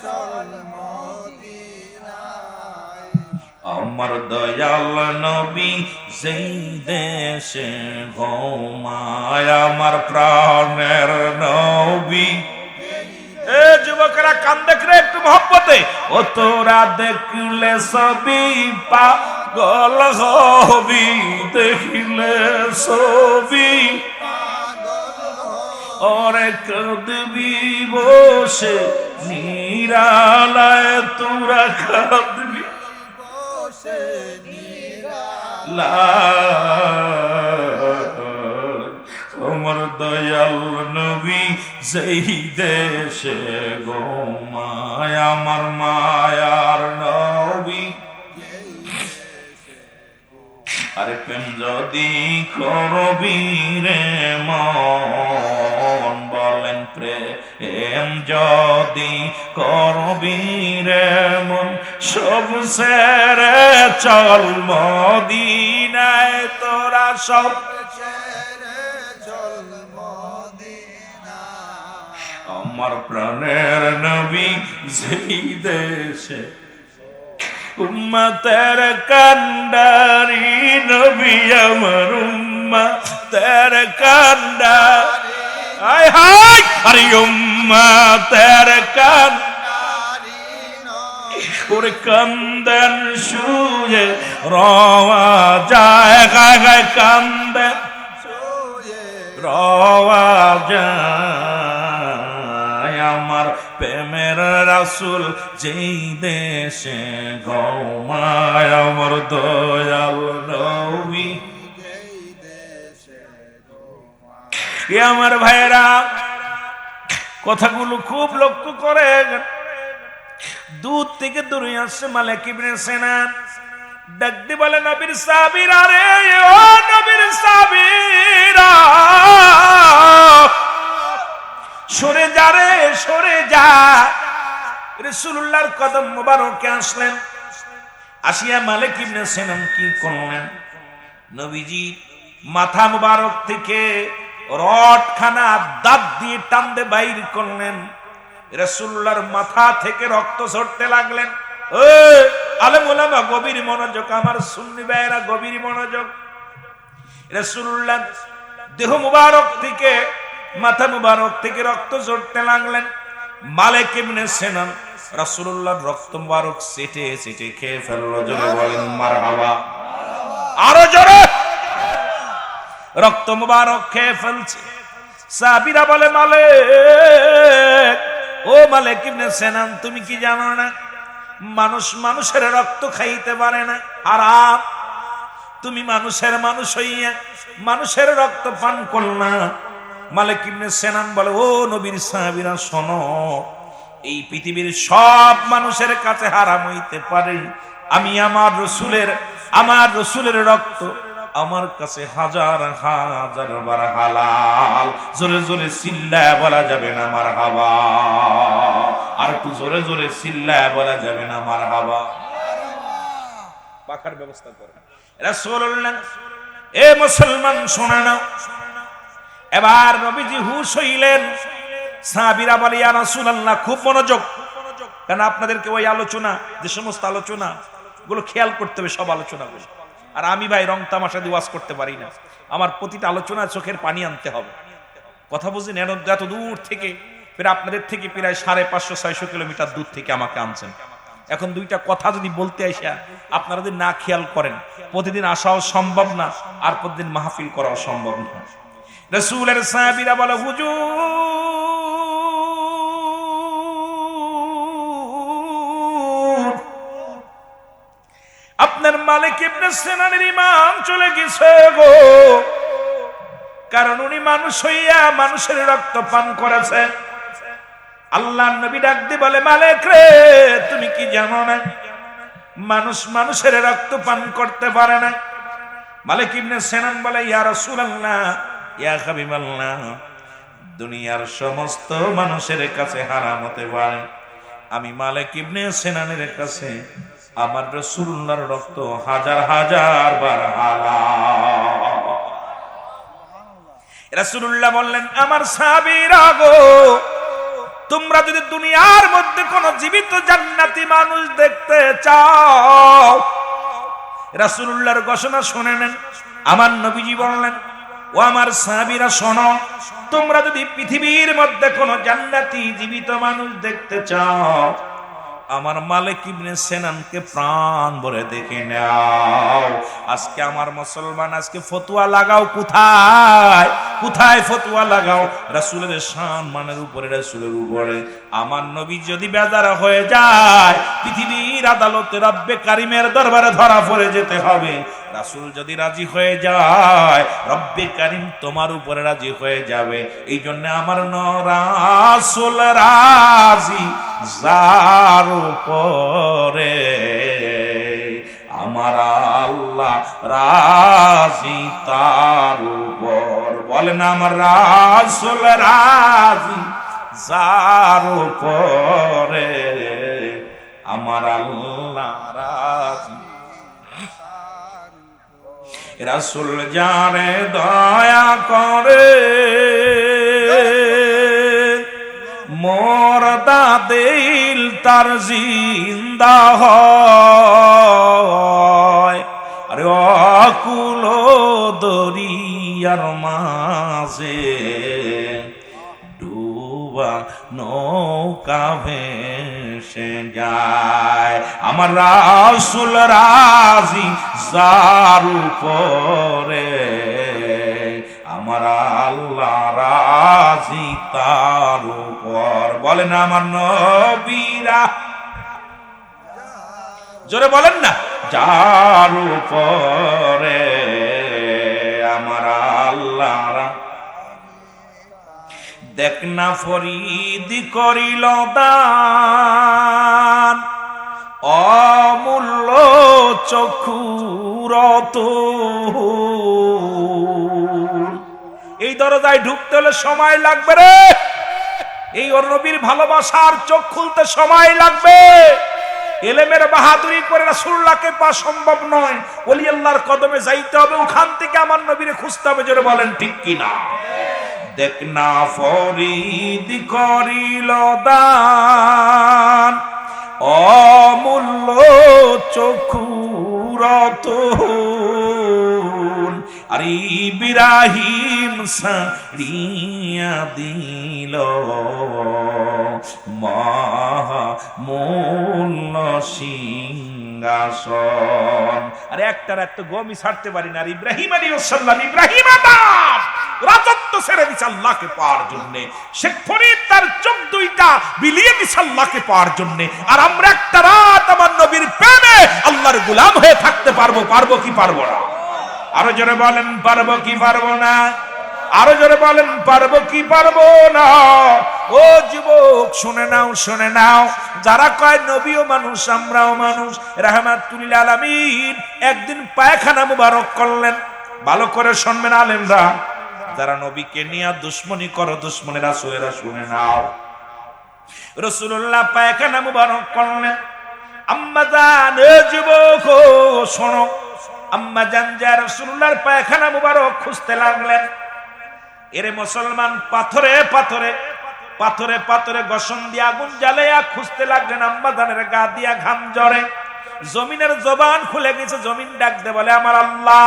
চল মদিনায়। আমার দয়াল নবী যেই দেশে ঘুমায়, আমার প্রাণের নবী। এ যুবকেরা কান দেখ রে একটু মহব্বতে। ও তোরা দেখলে সবই পাগল হবি, দেখলে সবই ওরে কাঁদবি বসে নিরালায়, তোরা কাঁদবি বসে আমার দয়াল নবী যেই দেশে ঘুমায়, আমার মায়ার নবী। আরে প্রেম যদি করবি রে মন, বলেন প্রেম যদি করবি রে মন, সব ছেড়ে চল মদিনায় তোরা, সব চল মদিনায়। আমার প্রাণের নবী যেই দেশে, উম্মতের কান্ডারি নবী আমার উম্মতের কান্ডারি। হায় হায়, আরে উম্মতের কান্ডারি ওরে কান্দেন শুয়ে রওয়া যায়, গায় গায় কান্দেন রওয়া যায়। আমার প্রেমের রাসূল যেই দেশে ঘুমায়, আমার দয়াল নবী। আমার ভাইরা কথাগুলো খুব লক্ষ্য করে। দূর থেকে দূরে আসছে মালিক ইবনে সিনান, ডাক দিয়ে বলে নবীর সাহাবীরা রে, ও নবীর সাহাবীরা সরে যা রে, সরে যা। রাসূলুল্লাহর কদম মোবারকে আসলেন। আসিয়া মালিক ইবনে সিনান কি করলেন? নবীজি মাথা মোবারক থেকে রডখানা দাঁত দিয়ে টানতে বাইর করলেন। রাসূলুল্লাহর মাথা থেকে রক্ত ঝরতে লাগলেন। আলেম ওলামা গভীর মনোযোগ, আমার সুন্নি ভাইয়েরা গভীর মনোযোগ। রাসূলুল্লাহ দেহ মুবারক থেকে, মাথা মুবারক থেকে রক্ত ঝরতে লাগলেন। মালিক ইবনে সিনান রাসূলুল্লাহর রক্ত মুবারক চেটে চেটে খেয়ে ফেললো। জোরে বলেন মারহাবা, আরো জোরে। রক্ত মুবারক খেয়ে ফেলছে। সাহাবীরা বলে মালিক ও মালিক ইবনে সিনান, তুমি কি জানো না মানুষ মানুষের রক্ত খাইতে পারে না, হারাম। তুমি মানুষ হইয়া মানুষের রক্ত পান করলা। মালিক ইবনে সিনান বলে, ও নবীর সাহাবীরা শোনো, এই পৃথিবীর সব মানুষের কাছে হারাম হইতে পারে, আমি আমার রসুলের রক্ত আমার কাছে হাজার হাজার বার হালাল। জোরে জোরে চিল্লায়া বলা যাবে না মারহাবা? আর একটু জোরে জোরে চিল্লায়া বলা যাবে না মারহাবা? পাখার ব্যবস্থা করেন রাসূলুল্লাহ। এ মুসলমান শোনা নাও, এবার নবীজি হুঁশ হইলেন। সাহাবীরা বলে, ইয়া রাসূলুল্লাহ, খুব মনোযোগ, কারণ আপনাদেরকে ওই আলোচনা, যে সমস্ত আলোচনা গুলো খেয়াল করতে হবে, সব আলোচনাগুলো। আর আমি ভাই রং তামাশা দিয়ে ওয়াজ করতে পারি না, আমার প্রতিটা আলোচনা চোখের পানি আনতে হবে। কথা বুঝলেন? এত দূর থেকে, প্রায় আপনাদের থেকে প্রায় 550-600 কিলোমিটার দূর থেকে আমাকে আনছেন। এখন দুইটা কথা যদি বলতে আসা আপনারা যদি না খেয়াল করেন, প্রতিদিন আসাও সম্ভব না, আর প্রতিদিন মাহফিল করাও সম্ভব না। রাসূলের সাহাবীরা বলে, হুজুর, আপনার মালিক ইবনে সিনানের ঈমান চলে গেছে গো, কারণ উনি মানুষ হইয়া মানুষের রক্ত পান করেছে। আল্লাহর নবী ডাক দিয়ে বলে, মালিক রে, তুমি কি জানো না মানুষ মানুষের রক্ত পান করতে পারে না? মালিক ইবনে সিনান বলে, ইয়া রাসূলুল্লাহ, ইয়া হাবিবাল্লাহ, দুনিয়ার সমস্ত মানুষের কাছে হারাম হতে পারে, আমি মালিক ইবনে সিনানের কাছে আমার রাসূলুল্লাহর রক্ত হাজার হাজার বার হালাল। রাসূলুল্লাহ বললেন, আমার সাহাবীরা গো, তোমরা যদি দুনিয়ার মধ্যে কোন জীবিত জান্নাতি মানুষ দেখতে চাও, রাসূলুল্লাহর ঘোষণা শুনে নেন। আমার নবীজি বললেন, ও আমার সাহাবীরা শোনো, তোমরা যদি পৃথিবীর মধ্যে কোন জান্নাতি জীবিত মানুষ দেখতে চাও, আমার মালিক ইবনে সিনানকে প্রাণ ভরে দেখে নাও। আজকে আমার মুসলমান, আজকে ফতোয়া লাগাও কোথায় কোথায় ফতোয়া লাগাও? রাসূলের সম্মানের উপরে, রাসূলের উপরে। আমার নবী যদি বেজার হয়ে যায়, পৃথিবীর আদালতে রব্বে কারিমের দরবারে ধরা পড়ে যেতে হবে। রাসূল যদি রাজি হয়ে যায়, রব্বে কারিম তোমার উপরে রাজি হয়ে যাবে। এই জন্য আমার রাসূল রাজি যার উপরে, আমার আল্লাহ রাজি তার উপর। বলেন, আমার রাসূল রাজি যার উপরে, আমার আল্লাহ রাজি। রাসূল যারে দয়া করে, মরদা দিল তার জিন্দা হয়। আরে অকুল দরিয়ার মাঝে ডুবা নৌকা ভেসে যায়, আমার রাসূল রাজি যার উপরে, আমার আল্লাহ রাজি তার উপর। বলেন, আমার নবীরা, জোরে বলেন না, যার উপরে, আমার আল্লাহ। দেখ না ফরিদ করিল দান, অমূল্য চক্ষুরত। এই দরজায় ঢুকতে হলে সময় লাগবে রে, এই নবীর ভালোবাসার চোখ খুলতে সময় লাগবে। এলেমের বাহাদুরি করে রাসূলুল্লাহকে পাওয়া সম্ভব নয়, ওলি আল্লাহর কদমে যাইতে হবে, ওখান থেকে আমার নবীরে খুঁজতে হবে। জোরে বলেন ঠিক কিনা? দেখ না ফরিদ করিল দান, অমূল্য চক্ষুরত। আর ইব্রাহিম সারিয়া দিল মহামূল্য সিংহাসন। আরে একটা রাত তো গমই ছাড়তে পারি না। আর ইব্রাহিম আলাইহিস সালাম, ইব্রাহিম আদম রাজত্ব ছেড়ে দিছে আল্লাহকে পাওয়ার জন্য। শেখ ফরিদ তার চোখ দুইটা বিলিয়ে দিছে আল্লাহকে পাওয়ার জন্য। আর আমরা একটা রাত আমার নবীর প্রেমে আল্লাহর গোলাম হয়ে থাকতে পারবো? পারবো কি পারবো না? আরো জোরে বলেন পারবো কি পারবো না? আরো জোরে বলেন পারবো কি পারবো না? ও যুবক শুনে নাও, শুনে নাও, যারা কয় নবীও মানুষ আমরাও মানুষ, রাহমাতুল লিল আলামিন একদিন পায়খানা মুবারক করলেন। ভালো করে শুনবেন আলেমরা, যারা নবীকে নিয়ে দুশ্মনী করো, দুশ্মনী রাসূলেরা শুনে নাও। রাসূলুল্লাহ পায়খানা মুবারক করলেন। আম্মা জান, ও যুবক শোনো, আম্মা জান যা রাসূলুল্লাহর পায়খানা মুবারক খুঁজতে লাগলেন। এরে মুসলমান, পাথরে পাথরে পাথরে পাথরে গসন দিয়ে আগুন জ্বালাইয়া খুঁজতে লাগলেন। আম্মা জানের গা দিয়া ঘাম ঝরে, জমিনের জবান খুলে গেছে। জমিন ডাকতে বলে, আমার আল্লাহ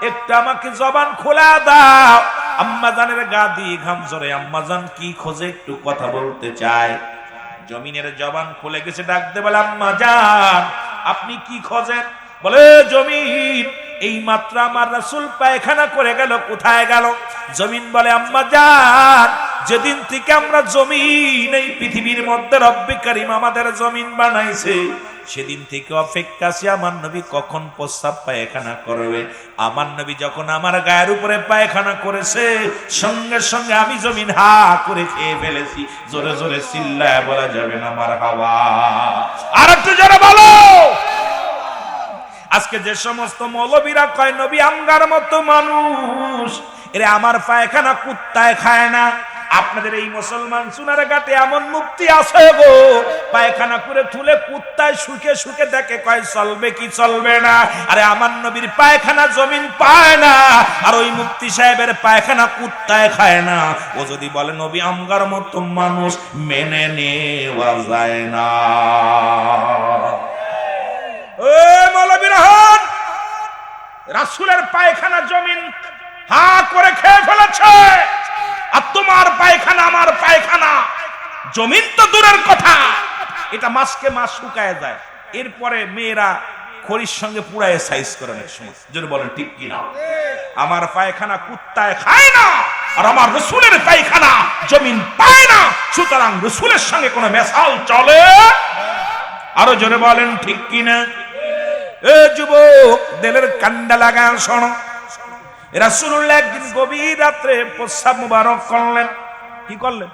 একটু আমাকে জবান খোলা দাও। আম্মা জানের গা দিয়ে ঘাম ঝরে, আম্মা জান কি খোঁজে একটু কথা বলতে চায়। জমিনের জবান খুলে গেছে, ডাকতে বলে, আম্মা জান আপনি কি খোঁজেন? বলে, জমিন এই মাত্র আমার রাসূল পায়খানা করে গেল, কোথায় গেল? জমিন বলে, আম্মা জান যেদিন থেকে আমরা জমিন এই পৃথিবীর মধ্যে রব্বে কারীম আমাদের জমিন বানাইছে, সেদিন থেকে অপেক্ষা আছি আমার নবী কখন প্রস্রাব পায়খানা করবে। আমার নবী যখন আমার গায়ের উপরে পায়খানা করেছে, সঙ্গে সঙ্গে আমি জমিন হা করে খেয়ে ফেলেছি। জোরে জোরে চিল্লায় বলা যাবে না মারহাবা? আর একটু জোরে বলো। আজকে যে সমস্ত মৌলবীরা কয় নবী আমগার মতো মানুষ, এরে আমার পায়খানা কুত্তায় খায় না। আপনাদের এই মুসলমান সোনার ঘাটে এমন মুক্তি আছে গো, পায়খানা করে তুলে কুত্তায় শুকে শুকে দেখে, কয় চলবে কি চলবে না। আরে আমার নবীর পায়খানা জমিন পায় না, আর ওই মুফতি সাহেবের পায়খানা কুত্তায় খায় না। ও যদি বলে নবী আমগার মতো মানুষ, মেনে নেওয়া যায় না। রাসূলের পায়খানা জমিন হা করে খেয়ে ফেলেছে, আর তোমার পায়খানা আমার পায়খানা জমিন তো দূরের কথা, এটা মাসকে মাস শুকায় যায়। এরপরে মেয়েরা খড়ির সঙ্গে পুরায় সাইজ করে অনেক সময়। যদি বলেন ঠিক কিনা? আমার পায়খানা কুত্তায় খায় না, আর আমার রাসূলের পায়খানা জমিন পায় না, সুতরাং রাসূলের সঙ্গে কোনো মেশাল চলে? আরো জোরে বলেন ঠিক কিনা? এ যুবক, দিলের কান্ডা লাগান শোনো। রাসূলুল্লাহ একদিন গভীর রাত্রে প্রস্রাব মুবারক করলেন। কি করলেন?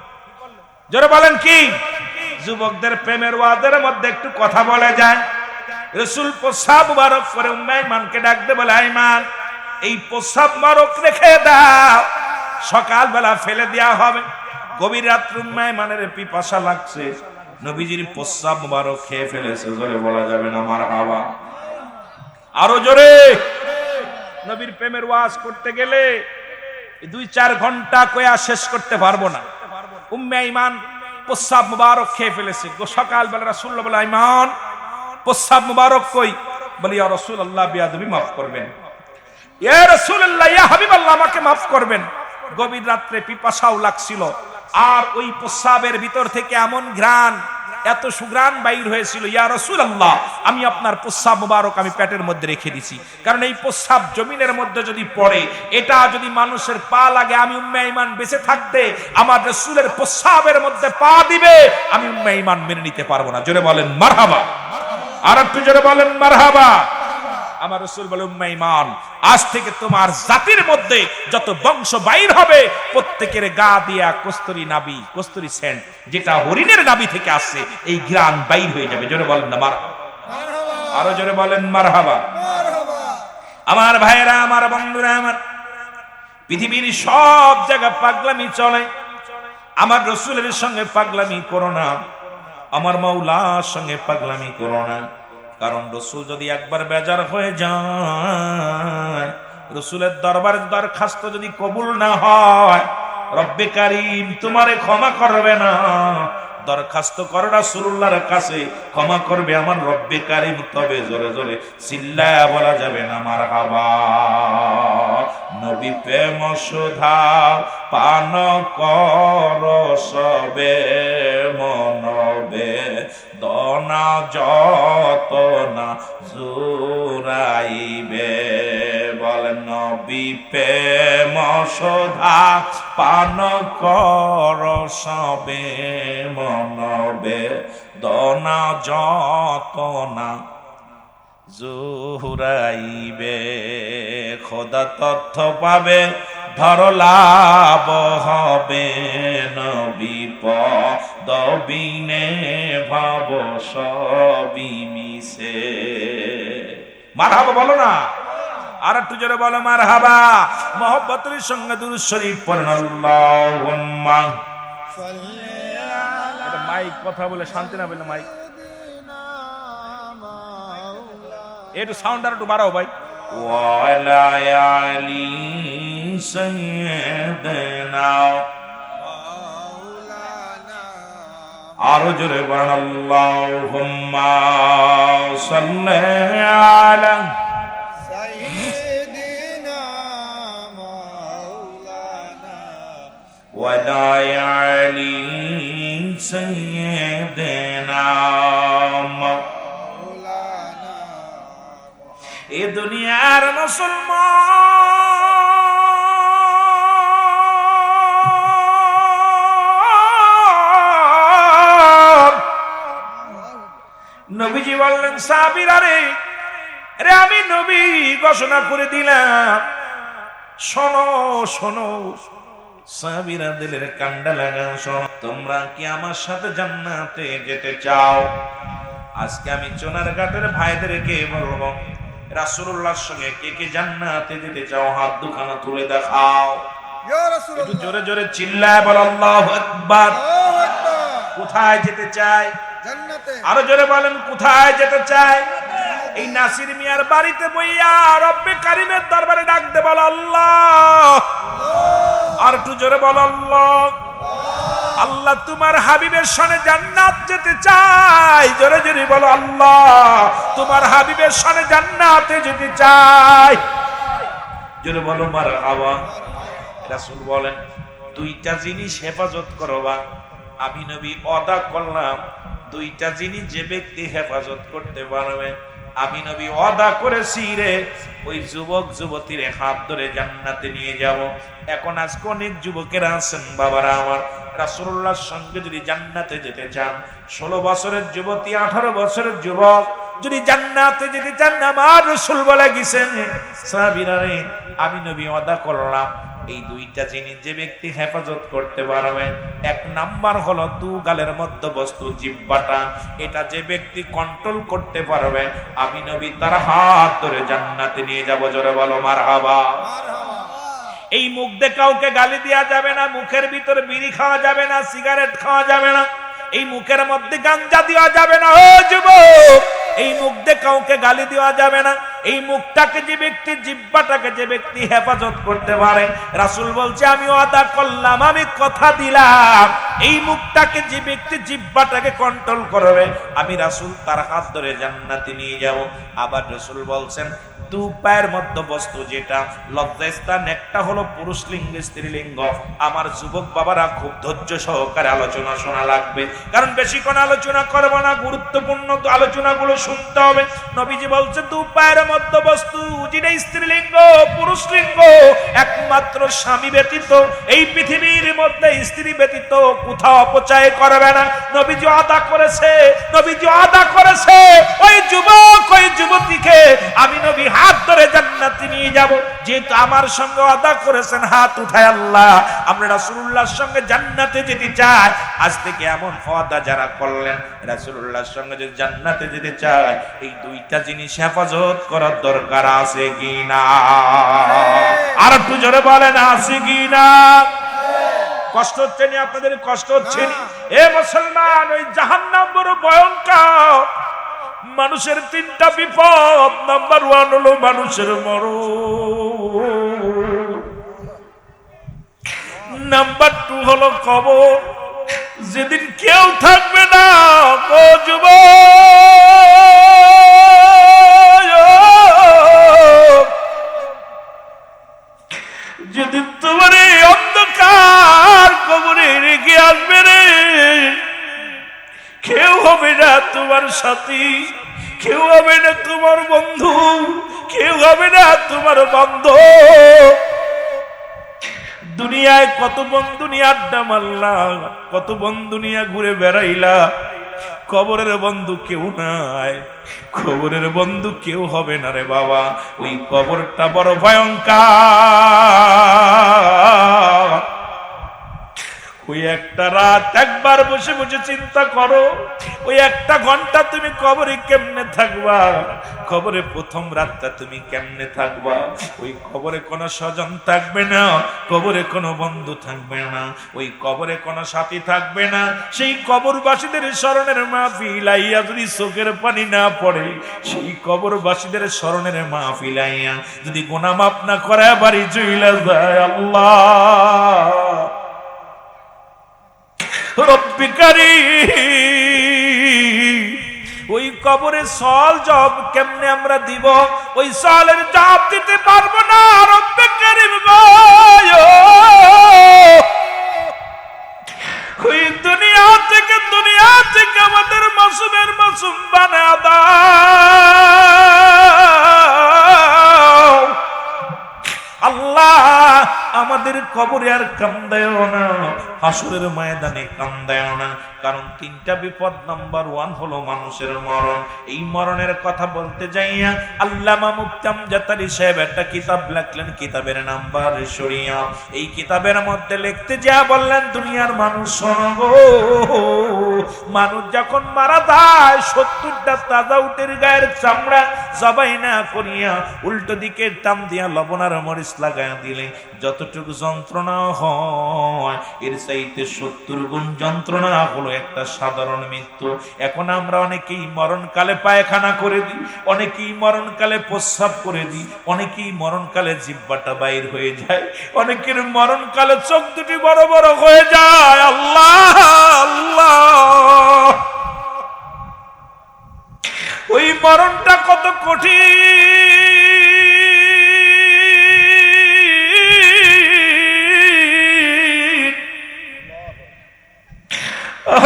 জোরে বলেন কি? যুবকদের প্রেমের ওয়াদের মধ্যে একটু কথা বলে যায়। রাসূল প্রস্রাব মুবারক করে উম্মে আইমানকে ডাকতে বলে, আইমান এই প্রস্রাব মুবারক রেখে দাও, সকালবেলা ফেলে দেওয়া হবে। গভীর রাত্রে উম্মে আইমানের পিপাসা লাগছে, নবীজির প্রস্রাব মুবারক খেয়ে ফেলেছে। জোরে বলা যাবে না মারহাবা? আরো জোরে। নবীর প্রেমের ওয়াজ করতে গেলে 2-4 ঘন্টা কয়া শেষ করতে পারবো না। উম্মে আইমান প্রস্রাব মুবারক খেয়ে ফেলেছে। সকালবেলা রাসূলুল্লাহ বলে, আইমান প্রস্রাব মুবারক কই? বলি, ইয়া রাসূলুল্লাহ বিয়াদবি মাফ করবেন। ইয়া রাসূলুল্লাহ, ইয়া হাবিবাল্লাহ আমাকে মাফ করবেন। গভীর রাত্রে পিপাসাও লাগছিল, আর ওই প্রস্রাবের ভিতর থেকে এমন ঘ্রাণ, এত সুঘ্রাণ বাইর হয়েছিল। ইয়া রাসূলুল্লাহ আমি আপনার প্রস্রাব মুবারক আমি পেটের মধ্যে রেখে দিছি, কারণ এই প্রস্রাব জমিনের মধ্যে যদি পড়ে, এটা যদি মানুষের পা লাগে, আমি উম্মে আইমান বেঁচে থাকতে আমার রাসূলের প্রস্রাবের মধ্যে পা দিবে, আমি উম্মে আইমান মেনে নিতে পারবো না। জোরে বলেন মারহাবা? আর একটু জোরে বলেন মারহাবা? আমার রাসূল বলে, উম্মে আইমান আজ থেকে তোমার জাতির মধ্যে যত বংশ বাইর হবে, প্রত্যেকের গা দিয়া কস্তুরী নাবি, কস্তুরী সেন্ট, যেটা হরিণের নাবি থেকে আসছে, এই ঘ্রাণ বাইর হয়ে যাবে। জোরে বলেন না মারহাবা? আরো জোরে বলেন মারহাবা? আমার ভাইরা, আমার বন্ধুরা, আমার পৃথিবীর সব জায়গা পাগলামি চলে, আমার রাসূলের সঙ্গে পাগলামি করো না, আমার মাওলার সঙ্গে পাগলামি করো না। কারণ রাসূল যদি একবার বেজার হয়ে যায়, রাসূলের দরবারে দরখাস্ত যদি কবুল না হয়, রব্বে কারীম তোমারে ক্ষমা করবে না। দরখাস্ত করো রাসূলুল্লাহর কাছে, ক্ষমা করবে আমার রব্বে কারীম। তবে জোরে জোরে চিল্লায়া বলা যাবে না মারহাবা? নবী প্রেম সুধা পান কর সবে মনবে, দনা যত না জুরাইবে। বলেন নবী প্রেম সুধা পান কর সবে মনবে দনা যতনা জুরাইবে খোদা তথ্য পাবে ধর লাভ হবে নবী পদবিনে ভাব সবই মিশে। মারহাবা বলো না, আর একটু জোরে বলো মারহাবা। মহব্বতের সঙ্গে দুরূদ শরীফ পড়েন আল্লাহুম্মা। এটা মাইক কথা বলে শান্তি না বলে মাইক একটু সাউন্ড আর একটু বাড়াও ভাই। ওয়ালা আলি সাইয়্যিদিনা, আরো জোরে বলেন আল্লাহুম্মা সাল্লি আলা সাইয়্যিদিনা মাওলানা ওয়ালা আলি সাইয়্যিদিনা। এ দুনিয়ার মুসলমান নবীজি বললেন সাহাবীরা রে আমি নবী ঘোষণা করে দিলাম, শোনো শোনো। সাহাবীরা দিলের কান্ডা লাগাও, শোনো তোমরা কি আমার সাথে জান্নাতে যেতে চাও? আজকে আমি চোনারঘাটের ভাইদেরকে বলবো, রাসূলুল্লাহর সঙ্গে কে কে জান্নাতে যেতে চাও হাত দুখানা তুলে দেখাও। ইয়া রাসূলুল্লাহ, একটু জোরে জোরে চিল্লায় বল আল্লাহু আকবার। আল্লাহু আকবার। কোথায় যেতে চায়? জান্নাতে। আরো জোরে বলেন কোথায় যেতে চায়? এই নাসির মিয়ার বাড়িতে বইয়া রব্বে কারিমের দরবারে ডাক দে বল আল্লাহ। আর একটু জোরে বল আল্লাহ। আল্লাহ তোমার হাবিবের সনে জান্নাত যেতে চাই, জোরে জোরে বলো আল্লাহ তোমার হাবিবের সনে জান্নাতে যেতে চাই, জোরে বলো মারহাবা। রাসূল বলেন দুইটা জিনিস হেফাজত করবা। আমি নবী ওয়াদা করলাম দুইটা জিনিস যে ব্যক্তি হেফাজত করতে পারবে, আমি নবী ওয়াদা করেছি রে ওই যুবক যুবতীর হাত ধরে জান্নাতে নিয়ে যাব। এখন আজকে অনেক যুবকেরা আছেন বাবারা আমার, রাসূলুল্লাহর সঙ্গে যদি জান্নাতে যেতে চান, 16 বছরের যুবতী 18 বছরের যুবক যদি জান্নাতে যেতে চান, আমার রাসূল বলে গেছেন সাহাবীরা রে আমি নবী ওয়াদা করলাম এই দুইটা জিনিস যে ব্যক্তি হেফাজত করতে পারবে, এক নাম্বার হলো দু গালের মধ্যবস্তু জিহ্বাটা, এটা যে ব্যক্তি কন্ট্রোল করতে পারবে আমি নবী তার হাত ধরে জান্নাতে নিয়ে যাব। জোরে বলো মারহাবা। এই মুখ দিয়ে কাউকে গালি দেওয়া যাবে না, মুখের ভিতরে বিড়ি খাওয়া যাবে না, সিগারেট খাওয়া যাবে না, এই মুখের মধ্যে গাঞ্জা দেওয়া যাবে না। ও যুবক, এই মুখ দিয়ে কাউকে গালি দেওয়া যাবে না। এই মুখটাকে যে ব্যক্তি জিহ্বাটাকে যে ব্যক্তি হেফাজত করতে পারে, রাসূল বলছে আমি ওয়াদা করলাম, আমি কথা দিলাম, এই মুখটাকে যে ব্যক্তি জিহ্বাটাকে কন্ট্রোল করবে আমি রাসূল তার হাত ধরে জান্নাতে নিয়ে যাব। আবার রাসূল বলছেন দু পায়ের মধ্যবস্তু যেটা লজ্জাস্থান, একটা হলো পুরুষ লিঙ্গ স্ত্রীলিঙ্গ। আমার যুবক বাবারা খুব ধৈর্য সহকারে আলোচনা শোনা লাগবে, কারণ বেশিক্ষণ আলোচনা করব না, গুরুত্বপূর্ণ আলোচনাগুলো শুনতে হবে। নবীজি বলছে দু পায়ের মধ্যবস্তু যেটা স্ত্রীলিঙ্গ পুরুষ লিঙ্গ, একমাত্র স্বামী ব্যতীত এই পৃথিবীর মধ্যে স্ত্রী ব্যতীত কোথাও অপচয় করবে না। নবীজি ওয়াদা করেছে, নবীজি ওয়াদা করেছে ওই যুবক ওই যুবতীকে আমি নবী হাত ধরে জান্নাতে নিয়ে যাব। যেহেতু আমার সঙ্গে ওয়াদা করেছেন, হাত উঠায় আল্লাহ আমরা রাসূলুল্লাহর সঙ্গে জান্নাতে যেতে চাই। আজ থেকে এমন ওয়াদা যারা করলেন রাসূলুল্লাহর সঙ্গে যদি জান্নাতে যেতে চায়, এই দুইটা জিনিস হেফাজত করার দরকার আছে কিনা? আর একটু জোরে বলেন আছে কিনা? কষ্ট হচ্ছে না আপনাদের? কষ্ট হচ্ছে না? এ মুসলমান, ওই জাহান্নাম বড় ভয়ঙ্কর। মানুষের তিনটা বিপদ, নাম্বার 1 হলো মানুষের মরণ, নাম্বার 2 হলো কবর, যেদিন কেউ থাকবে না। ও যুবক, যেদিন তোমার এই অন্ধকার কবরে রেখে আসবে রে, কেউ হবে না তোমার সাথী, কেউ হবে না তোমার বন্ধু, কেউ হবে না তোমার বান্ধব। দুনিয়ায় কত বন্ধু নিয়ে আড্ডা মারলা, কত বন্ধু নিয়ে ঘুরে বেড়াইলা, কবরের বন্ধু কেউ নাই, কবরের বন্ধু কেউ হবে না রে বাবা। ওই কবরটা বড় ভয়ঙ্কর। ওই একটা রাত একবার বসে বসে চিন্তা করো, ওই একটা ঘন্টা তুমি কবরে কেমনে থাকবা, কবরে প্রথম রাতটা তুমি কেমনে থাকবা। ওই কবরে কোনো স্বজন থাকবে না, কবরে কোনো বন্ধু থাকবে না, ওই কবরে কোনো সাথী থাকবে না। সেই কবরবাসীদের স্মরণের মাহফিল আইয়া যদি চোখের পানি না পড়ে, সেই কবরবাসীদের স্মরণের মাহফিল আইয়া যদি গুনাহ মাফ না করে বাড়ি চইলা যায়, আল্লাহ রব্বি কারীম, ওই কবরে সওয়াল জবাব কেমনে আমরা দিব? ওই সওয়ালের জবাব দিতে পারবো না। রব্বি কারীম গো, ওই দুনিয়া থেকে আমাদের মাসুমের মাসুম বানায়া দাও আল্লাহ। আমাদের কবরে আর কান্দায়ও না, হাসরের ময়দানে কান্দায়ও না। কারণ তিনটা বিপদ, নাম্বার 1 হলো মানুষের মরণ। এই মরণের কথা বলতে যাইয়া আল্লামা মুফতি আমজাদ আলী সাহেব একটা কিতাব লিখলেন, কিতাবের নাম্বার শরিয়া। এই কিতাবের মধ্যে লিখতে যা বললেন, দুনিয়ার মানুষ শোনো গো, মানুষ যখন মারা যায় 70টা তাজা উটের গায়ের চামড়া জবাই না করিয়া উল্টো দিকে টান দিয়া লবণ আর মরিচ লাগায়া দিলে যতটুকু যন্ত্রণা হয়, এর চাইতে 70 গুণ যন্ত্রণা হলো একটা সাধারণ মৃত্যু। এখন আমরা অনেকেই মরণকালে পায়খানা করে দিই, অনেকেই মরণকালে প্রস্রাব করে দিই, অনেকেই মরণকালে জিহ্বাটা বাইর হয়ে যায়, অনেকের মরণকালে চোখ দুটি বড় বড় হয়ে যায়। আল্লাহ আল্লাহ, ওই মরণটা কত কঠিন।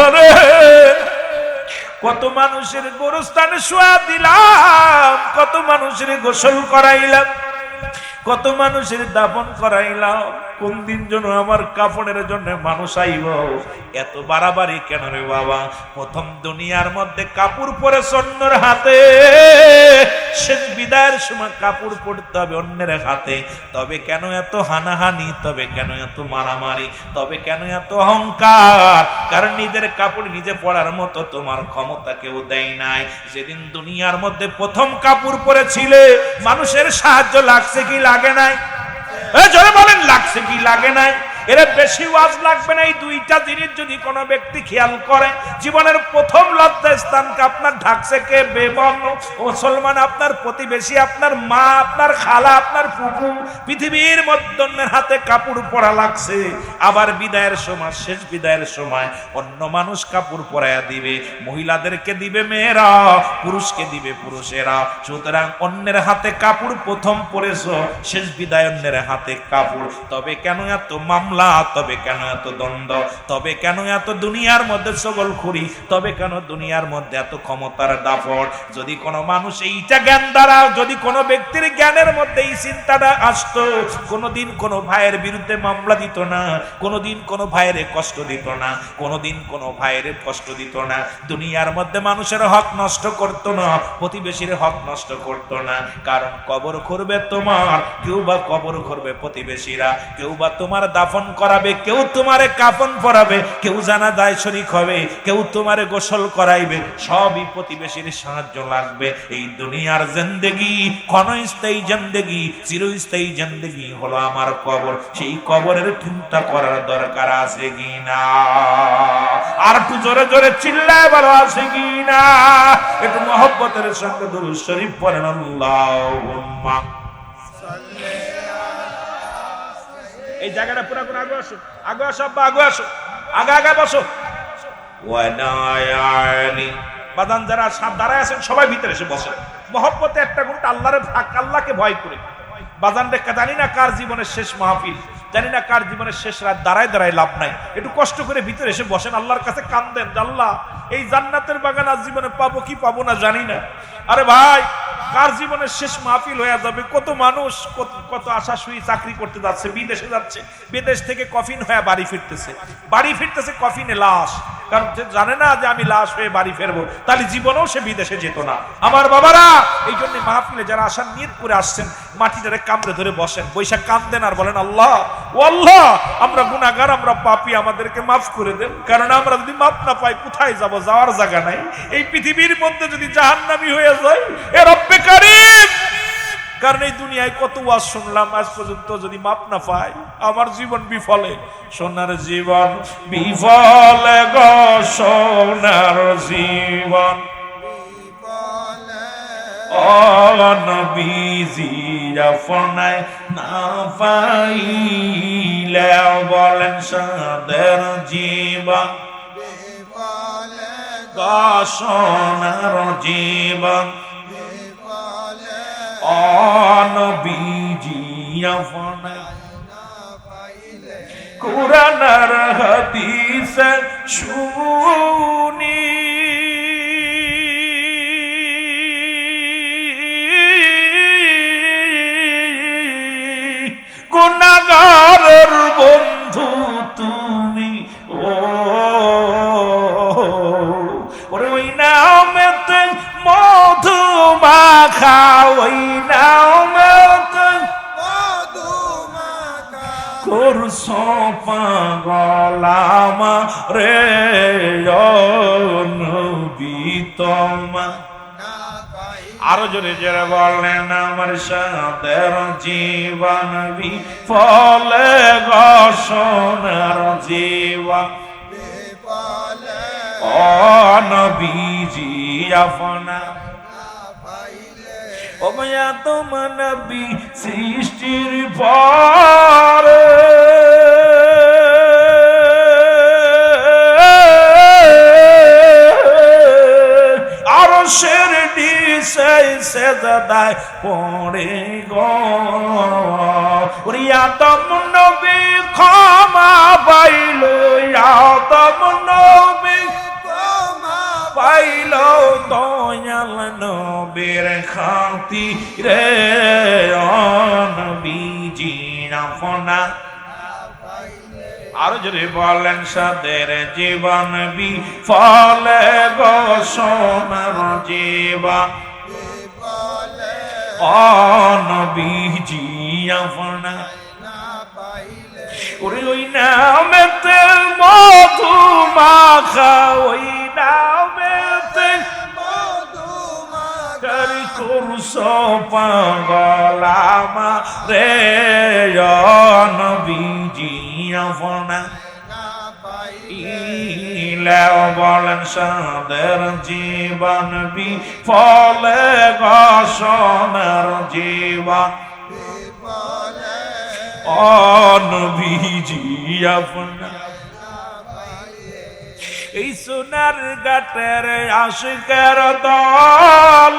আরে কত মানুষের গোরস্থানে শোয়া দিলাম, কত মানুষের গোসল করাইলাম, কত মানুষের দাফন করাইলাম। কোন দিন যেন আমার কাফনের জন্য মানুষ আইব। এত বাড়াবাড়ি কেন রে বাবা? প্রথম দুনিয়ার মধ্যে কাপড় পরে অন্যের হাতে, শেষ বিদায়ের সময় কাপড় পড়তে হবে অন্যের হাতে। তবে কেন এত হানাহানি? তবে কেন এত মারামারি? তবে কেন এত অহংকার? কারণ নিজের কাপড় নিজে পরার মতো তোমার ক্ষমতা কেউ দেয় নাই। যেদিন দুনিয়ার মধ্যে প্রথম কাপড় পরেছিলে, মানুষের সাহায্য লাগছে কি লাগে নাই? জোরে বলেন, লাগছে কি লাগে নাই? এর বেশি ওয়াজ লাগবে না। এই দুইটা জিনিস যদি কোনো ব্যক্তি খেয়াল করে, জীবনের প্রথম লজ্জা স্থানকে আপনার ঢাকছে কে? বেবর্ণ মুসলমান, আপনার প্রতিবেশী, আপনার মা, আপনার খালা, আপনার ফুফু। পৃথিবীর মধ্যের হাতে কাপড় পরা লাগছে। আবার বিদায়ের সময়, শেষ বিদায়ের সময় অন্য মানুষ কাপড় পরাইয়া দিবে, মহিলাদেরকে দিবে মেয়েরা, পুরুষকে দিবে পুরুষেরা। সুতরাং অন্যের হাতে কাপড় প্রথম পরেছো, শেষ বিদায় অন্যের হাতে কাপড়। তবে কেন এত মামলা? তবে কেন এত দ্বন্দ্ব? তবে কেন এত দুনিয়ার মধ্যে ছগলখুরি? তবে কেন দুনিয়ার মধ্যে এত ক্ষমতার দাপট? যদি কোনো মানুষ এইটা জ্ঞান দ্বারা, যদি কোনো ব্যক্তির জ্ঞানের মধ্যে এই চিন্তাটা আসতো, কোনোদিন কোনো ভাইয়ের বিরুদ্ধে মামলা দিত না, কোনোদিন কোনো ভাইয়ের কষ্ট দিত না, কোনোদিন কোনো ভাইয়ের কষ্ট দিত না, দুনিয়ার মধ্যে মানুষের হক নষ্ট করত না, প্রতিবেশীর হক নষ্ট করত না। কারণ কবর করবে তোমার, কেউ বা কবর করবে প্রতিবেশীরা, কেউ বা তোমার দাফন করাবে, কেউ তোমারে কাফন পরাবে, কেউ জানাজায় শরীক হবে, কেউ তোমারে গোসল করাইবে। সবই প্রতিবেশীর সাহায্য লাগবে। এই দুনিয়ার জিন্দেগি ক্ষণস্থায়ী জিন্দেগি, চিরস্থায়ী জিন্দেগি হলো আমার কবর। সেই কবরের চিন্তা করার দরকার আছে কিনা? আর একটু জোরে জোরে চিল্লায় বলো, আছে কিনা? একটু মহব্বতের সঙ্গে দুরূদ শরীফ পড়েন, আল্লাহুম্মা। এই জায়গাটা পুরো করে আগে আসো, আগে আসো আব্বা, আগে আসো, আগে আগে বসো। বাদান যারা দাঁড়ায় আছেন সবাই ভিতরে এসে বসে। মহব্বতে একটা গুণ, আল্লাহকে ভয় করে। বাজান দেখা, জানি না কার জীবনের শেষ মাহফিল, জানি না কার জীবনের শেষ রাত, দাঁড়ায় দাঁড়ায় লাভ নাই। একটু কষ্ট করে ভিতরে এসে বসেন, আল্লাহর কাছে কান্দেন, আল্লাহ এই জান্নাতের বাগান আজ জীবনে পাবো কি পাবো না জানি না। আরে ভাই, কার জীবনের শেষ মাহফিল হয়ে যাবে। কত মানুষ কত আশা শুই চাকরি করতে যাচ্ছে, বিদেশে যাচ্ছে, বিদেশ থেকে কফিন হয়ে বাড়ি ফিরতেছে কফিনে লাশ, কারণ সে জানে না যে আমি লাশ হয়ে বাড়ি ফিরবো, তাহলে জীবনেও সে বিদেশে যেত না। আমার বাবারা, এই জন্য মাহফিলে যারা আসার নিয়ত করে আসছেন, মাটিটারে কামড়ে ধরে বসেন, বৈশাখ কান্দেন আর বলেন আল্লাহ ও আল্লাহ, আমরা গুনাহগার, আমরা পাপী, আমাদেরকে মাফ করে দেন। কারণ আমরা যদি মাফ না পাই কোথায় যাব, যাওয়ার জায়গা নাই। এই পৃথিবীর মধ্যে যদি জাহান্নামী হয়ে যায়, এ রব্বে কারীম, কারণ এই দুনিয়ায় কত ওয়াজ শুনলাম, আজ পর্যন্ত যদি মাপ না পাই আমার জীবন বিফলে। সোনার জীবন বিফলে গো, সোনার জীবন নবীজি আপনায় না পাইলে, বলেন সাদের জীবন গো, সোনার জীবন নবীজি আপনায় কুরআন আর হাদিস শুনি, গুনাহগারের বন্ধু তুমি, ওরে ওই নামেতে মধু মাখা, ওই নামেতে করছ পাগল রে নবী তোমা। আরো জোরে জোরে বললেন আমার সাদের জীবন বিফলে গো, সোনার জীবন নবীজি আপনা ও মায়া তোমার নবী সৃষ্টির পরে আরশের নিচে সেজদায় পড়ে গো, ওরে আদম নবী ক্ষমা পাইল, আদম নবী পাইল দয়াল নবীর খাতিরে, নবীজি আপনা। আরো যদি বলেন সাদের জীবন বিফলে গো, সোনার জীবন নবীজি আপনা। ওরে ওই নামেতে মধু মাখা, ওই নামেতে করছ পাগল রে নবীজি আপনা। বলেন সাদের জীবন বিফলে গো, সোনার জীবন নবীজি আপনা। এই সোনার ঘাটের আশিকের দল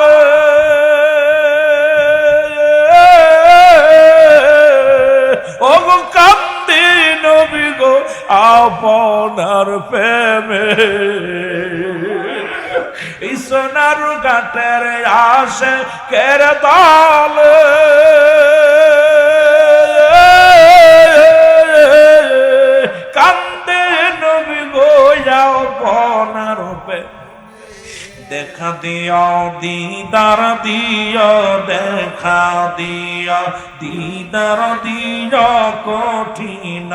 ও গো কান্দে নবী গো আপনার প্রেমে, এই সোনার ঘাটের আশিকের দল কান্দে নবী গো আপনার প্রেমে। দেখা দিও দিদার দিও, দেখা দিও দিদার দিও, কঠিন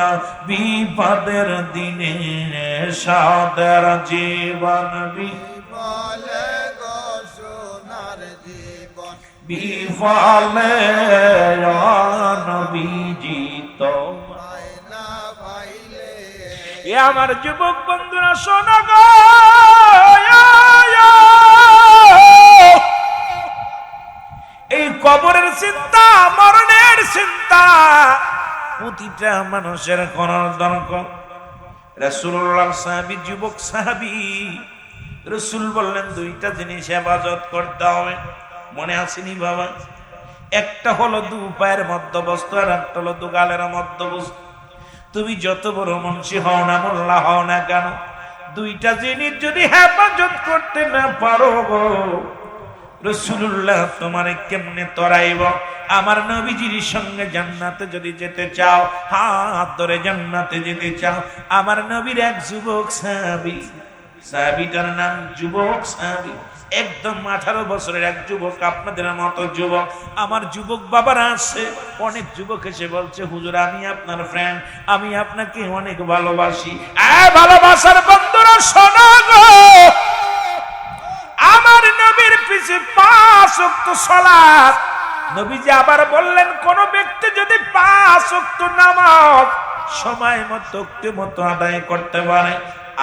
বিপদের দিনে সাদের জীবন বিফলে গো, সোনার জীবন বিফলে নবীজি তোমায় না পাইলে। এ আমার যুবক বন্ধুরা শোনো গো, এই কবরের চিন্তা, মরণের চিন্তা প্রতিটা মানুষের করার দরকার। রাসূলুল্লাহ সাহাবী, যুবক সাহাবী, রাসূল বললেন দুইটা জিনিস হেফাজত করতে হবে, মনে আসেনি বাবা? একটা হলো দু পায়ের মধ্যবস্তু, আর একটা হলো দু গালের মধ্যবস্তু। তুমি যত বড় মুন্সি হও না, মোল্লা হও না কেন, দুইটা জিনিস যদি হেফাজত করতে না পারো গো, রাসূলুল্লাহ তোমারে কেমনে তরাইব? আমার নবীজির সঙ্গে জান্নাতে যদি যেতে চাও, হাত ধরে জান্নাতে যেতে চাও, আমার নবীর এক যুবক সাহাবী, সাহাবীটার নাম যুবক সাহাবী, একদম 18 বছরের এক যুবক, আপনাদের মতো যুবক। আমার যুবক বাবারা আছে, অনেক যুবক এসে বলছে, হুজুর আমি আপনার ফ্রেন্ড, আমি আপনাকে অনেক ভালোবাসি। ভালোবাসার বন্ধুরা শোনো গো, আমার নবীর পিছে 5 ওয়াক্ত সালাত। নবীজি আবার বললেন, কোন ব্যক্তি যদি 5 ওয়াক্ত নামাজ সময় মতো আদায় করতে পারে,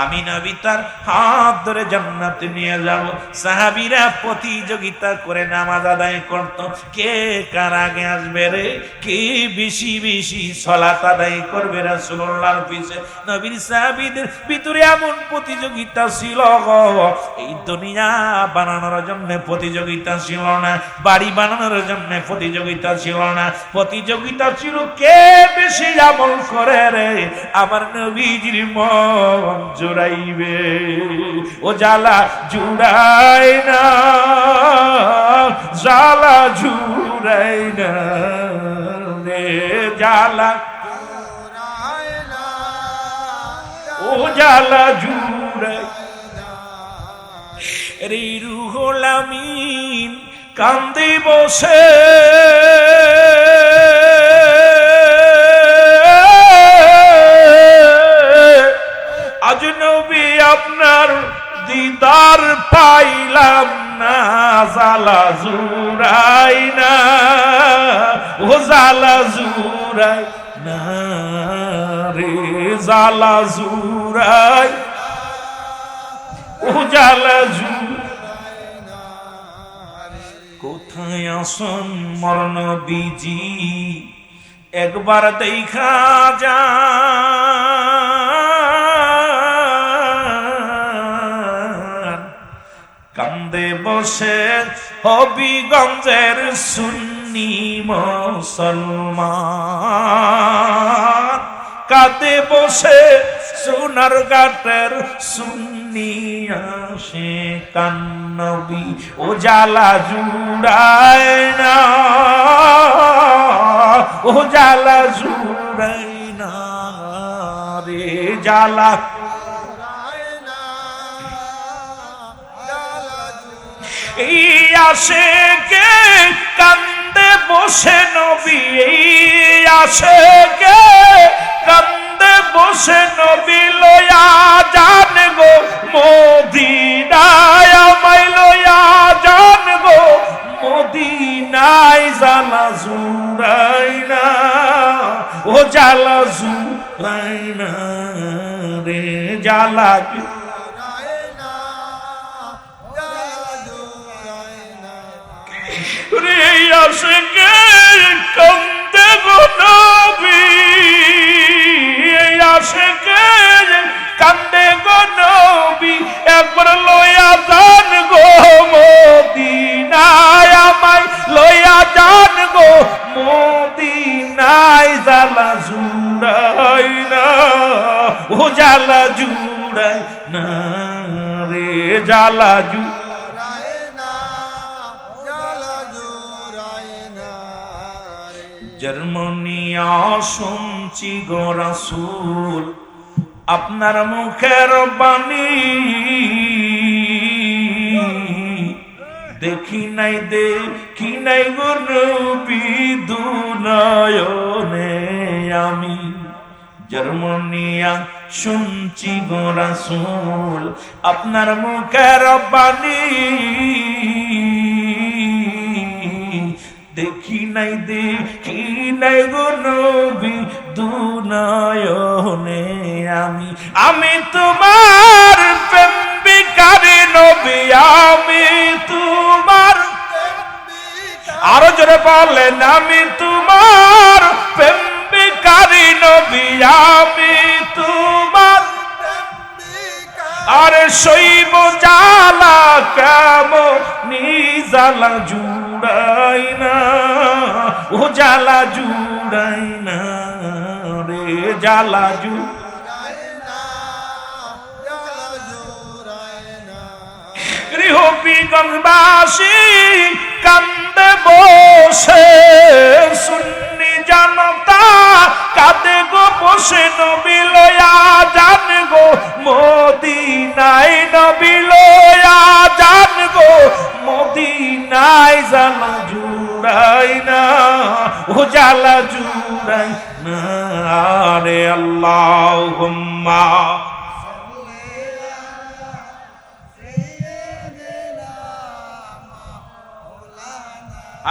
আমি নবী তার হাত ধরে জান্নাতে নিয়ে যাব। সাহাবীরা প্রতিযোগিতা করে নামাজ আদায় করত, কে কার আগে আসবে রে, কে বেশি বেশি সালাত আদায় করবে রাসূলুল্লাহর পিছে। নবীর সাহাবীদের ভিতরে এমন প্রতিযোগিতা ছিল গো, এই দুনিয়া বানানোর জন্য প্রতিযোগিতা ছিল না, বাড়ি বানানোর জন্য প্রতিযোগিতা ছিল না, প্রতিযোগিতা ছিল কে বেশি আমল করে রে আমার নবীজির মন জুড়াইবে। ও জালা জুড়াই না, জালা জুড়াই না রে, জালা ও জালা জুড়াই রে। রুহুল আমিন কান্দে বসে, আজ নবী আপনার দিদার পাইলাম না, জালা জুড়াই না, ও জালা জুড়াই না রে, জালা জুড়াই, ও জালা জুড়াই না। কোথায় আসন মর নবীজি, একবার দেখা যা, কান্দে বসে হবিগঞ্জের সুন্নি মুসলমান, কাঁদে বসে সোনারঘাটের সুন্নি আশিকান নবী, ও জালা জুড়াই না, ও জালা জুড়াই না রে, জালা এই আশিকে কান্দে বসে নবী, এই আশিকে কান্দে বসে নবী, লয়া জান গো মদিনায়, আমায় লয়া জান গো মদিনায়, জালা জুড়াই না, ও জালা জুড়াই না রে, জালা রে, আশিকে কান্দে গো নবী, আশিকে কান্দে গো নবী, একবার লয়া যান গো মদিনায়, আমায় লয়া যান গো মদিনায়, জালা জুড়াই না, ও জালা জুড়াই না রে, জালা জার্মানিয়া শুনছি গো রাসূল আপনার মুখের বাণী, দেখি নাই গো নবী দুনয়নে আমি। জার্মানিয়া শুনছি গো রাসূল আপনার মুখের বাণী, দেখি নাই গো নবী দুনয়নে আমি। আমি তোমার প্রেম বিকারী নবী, আমি তোমার, আরো জোরে বলেন, আমি তোমার প্রেম বিকারী নবী, আমি তোমার, আরে শৈব জালা কেমনি জালা জুড়াই না, ও জালা জুড়াই না রে, জালা গৃহ হবিগঞ্জবাসী কান্দে বসে, সুন্নি জনতা কাঁদে গো বসে, নবী লয়া যান গো মদিনায়, নবী লয়া যান গো মদিনায়, জালা জুড়াই না ও জালা জুড়াই না রে আল্লাহুম্মা।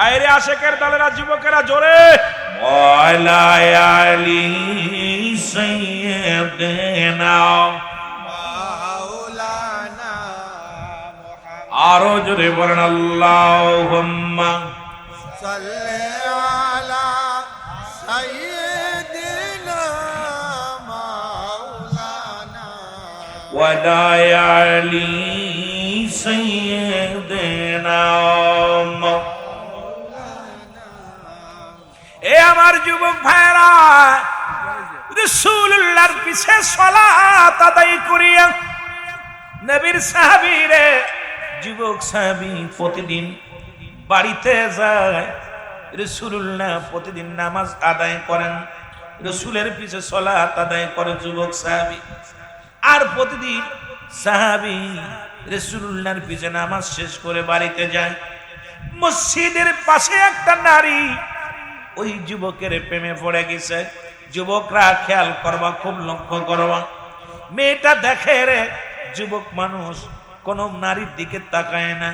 আয়রে আশেকের দলেরা, যুবকেরা জোরে মাওলা আলী সাইয়্যিদিনা, মাওলানা মুহাম্মদ, আরো জোরে বলেন আল্লাহুম্মা সাল্লি আলা সাইয়্যিদিনা মাওলানা ওয়ালা আলী সাইয়্যিদিনা। এ আমার যুবক ভাইরা, রাসূলুল্লাহর পিছে সালাত আদায় করিয়া নবীর সাহাবীরে, যুবক সাহাবী প্রতিদিন বাড়িতে যায়, রাসূলুল্লাহ প্রতিদিন নামাজ আদায় করেন, রাসূলের পিছে সালাত আদায় করে যুবক সাহাবী। আর প্রতিদিন সাহাবী রাসূলুল্লাহর পিছে নামাজ শেষ করে বাড়িতে যায়। মসজিদের পাশে একটা নারী ওই যুবকের প্রেমে পড়ে গেছে। যুবকরা খেয়াল করবা, খুব লক্ষ্য করবা, মেয়েটা দেখে রে, যুবক মানুষ কোন নারীর দিকে তাকায় না,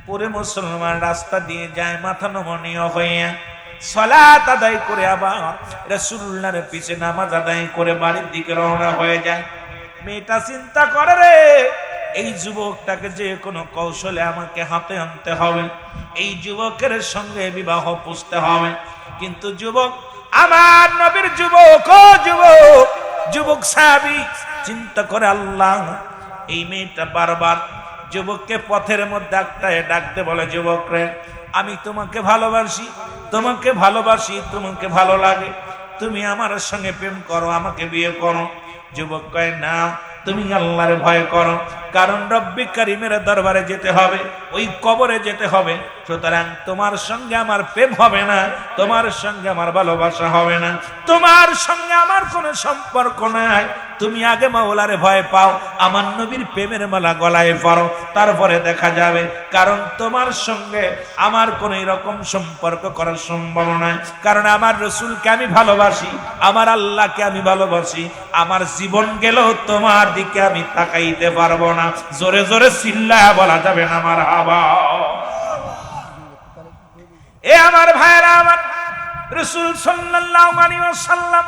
পরে মুসলমান রাস্তা দিয়ে যায় মাথা নমনীয় হইয়া, সালাত আদায় করে আবার রাসূলুল্লাহর পিছে নামাজ আদায় করে বাড়ির দিকে রওনা হয়ে যায়। মেয়েটা চিন্তা করে রে, এই যুবকটাকে যে কোনো কৌশলে আমাকে হাতে আনতে হবে, এই যুবকের সঙ্গে বিবাহ পুষতে হবে। কিন্তু যুবক, আমার নবীর যুবক, ও যুবক, যুবক সাহাবী চিন্তা করে, আল্লাহ, এই মেয়েটা বারবার যুবককে পথের মধ্যে একটায় ডাকতে বলে, যুবক রে, আমি তোমাকে ভালোবাসি, তোমাকে ভালোবাসি, তোমাকে ভালো লাগে, তুমি আমার সঙ্গে প্রেম করো, আমাকে বিয়ে করো। যুবক কয়, না, তুমি আল্লাহর ভয় করো, কারণ রব্বি কারীমের দরবারে যেতে হবে, ওই কবরে যেতে হবে, সুতরাং তোমার সঙ্গে আমার প্রেম হবে না, তোমার সঙ্গে আমার ভালোবাসা হবে না, তোমার সঙ্গে আমার কোনো সম্পর্ক নাই। তুমি আগে মাওলারে ভয় পাও, আমার নবীর প্রেমের মালা গলায় পরো, তারপরে দেখা যাবে, কারণ তোমার সঙ্গে আমার কোনো এরকম সম্পর্ক করার সম্ভব নয়, কারণ আমার রাসূলকে আমি ভালোবাসি, আমার আল্লাহকে আমি ভালোবাসি, আমার জীবন গেলেও তোমার দিকে আমি তাকাইতে পারবো না। জোরে জোরে চিল্লায়া বলা যাবে না মারহাবা। এ আমার ভাইরা, আমার রাসূল সাল্লাল্লাহু আলাইহি ওয়াসাল্লাম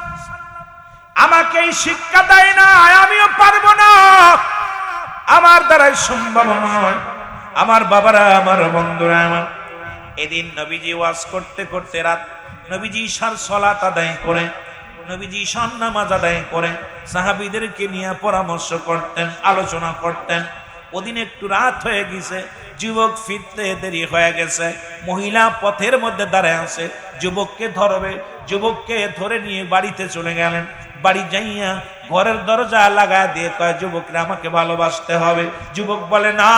আমাকে এই শিক্ষা দেয় না, আমিও পারবো না, আমার দ্বারাই সম্ভব নয়। আমার বাবারা, আমার বন্ধুরা, আমার এদিন নবীজি ওয়াজ করতে করতে রাত, নবীজি ঈশার সালাত আদায় করে, নবীজি ঈশার নামাজ আদায় করে সাহাবীদেরকে নিয়ে পরামর্শ করতেন, আলোচনা করতেন। ওদিন একটু রাত হয়ে গেছে, যুবক ফিরতে দেরি হয়ে গেছে, মহিলা পথের মধ্যে দাঁড়ায় আছে, যুবককে ধরবে, যুবককে ধরে নিয়ে বাড়িতে চলে গেলেন। বাড়ি যাইয়া ঘরের দরজা লাগায় দিয়ে কয়, যুবকরা আমাকে ভালোবাসতে হবে। যুবক বলে, না,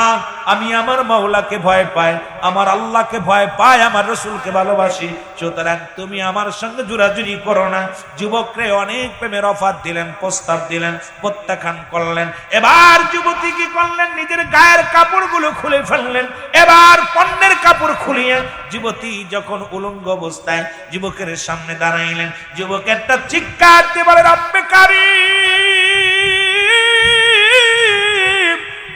আমি আমার মাওলাকে ভয় পাই, আমার আল্লাহকে ভয় পাই, আমার রাসূলকে ভালোবাসি, সুতরাং তুমি আমার সঙ্গে জোরাজুরি করো না। যুবকরে অনেক প্রেমের অফার দিলেন, প্রস্তাব দিলেন, প্রত্যাখ্যান করলেন। এবার যুবতী কি করলেন, নিজের গায়ের কাপড়গুলো খুলে ফেললেন। এবার পণ্যের কাপড় খুলিয়ে যুবতী যখন উলঙ্গ অবস্থায় যুবকের সামনে দাঁড়াইলেন, যুবক একটা চিৎকার দিয়ে বলে, রব্বে কারীম,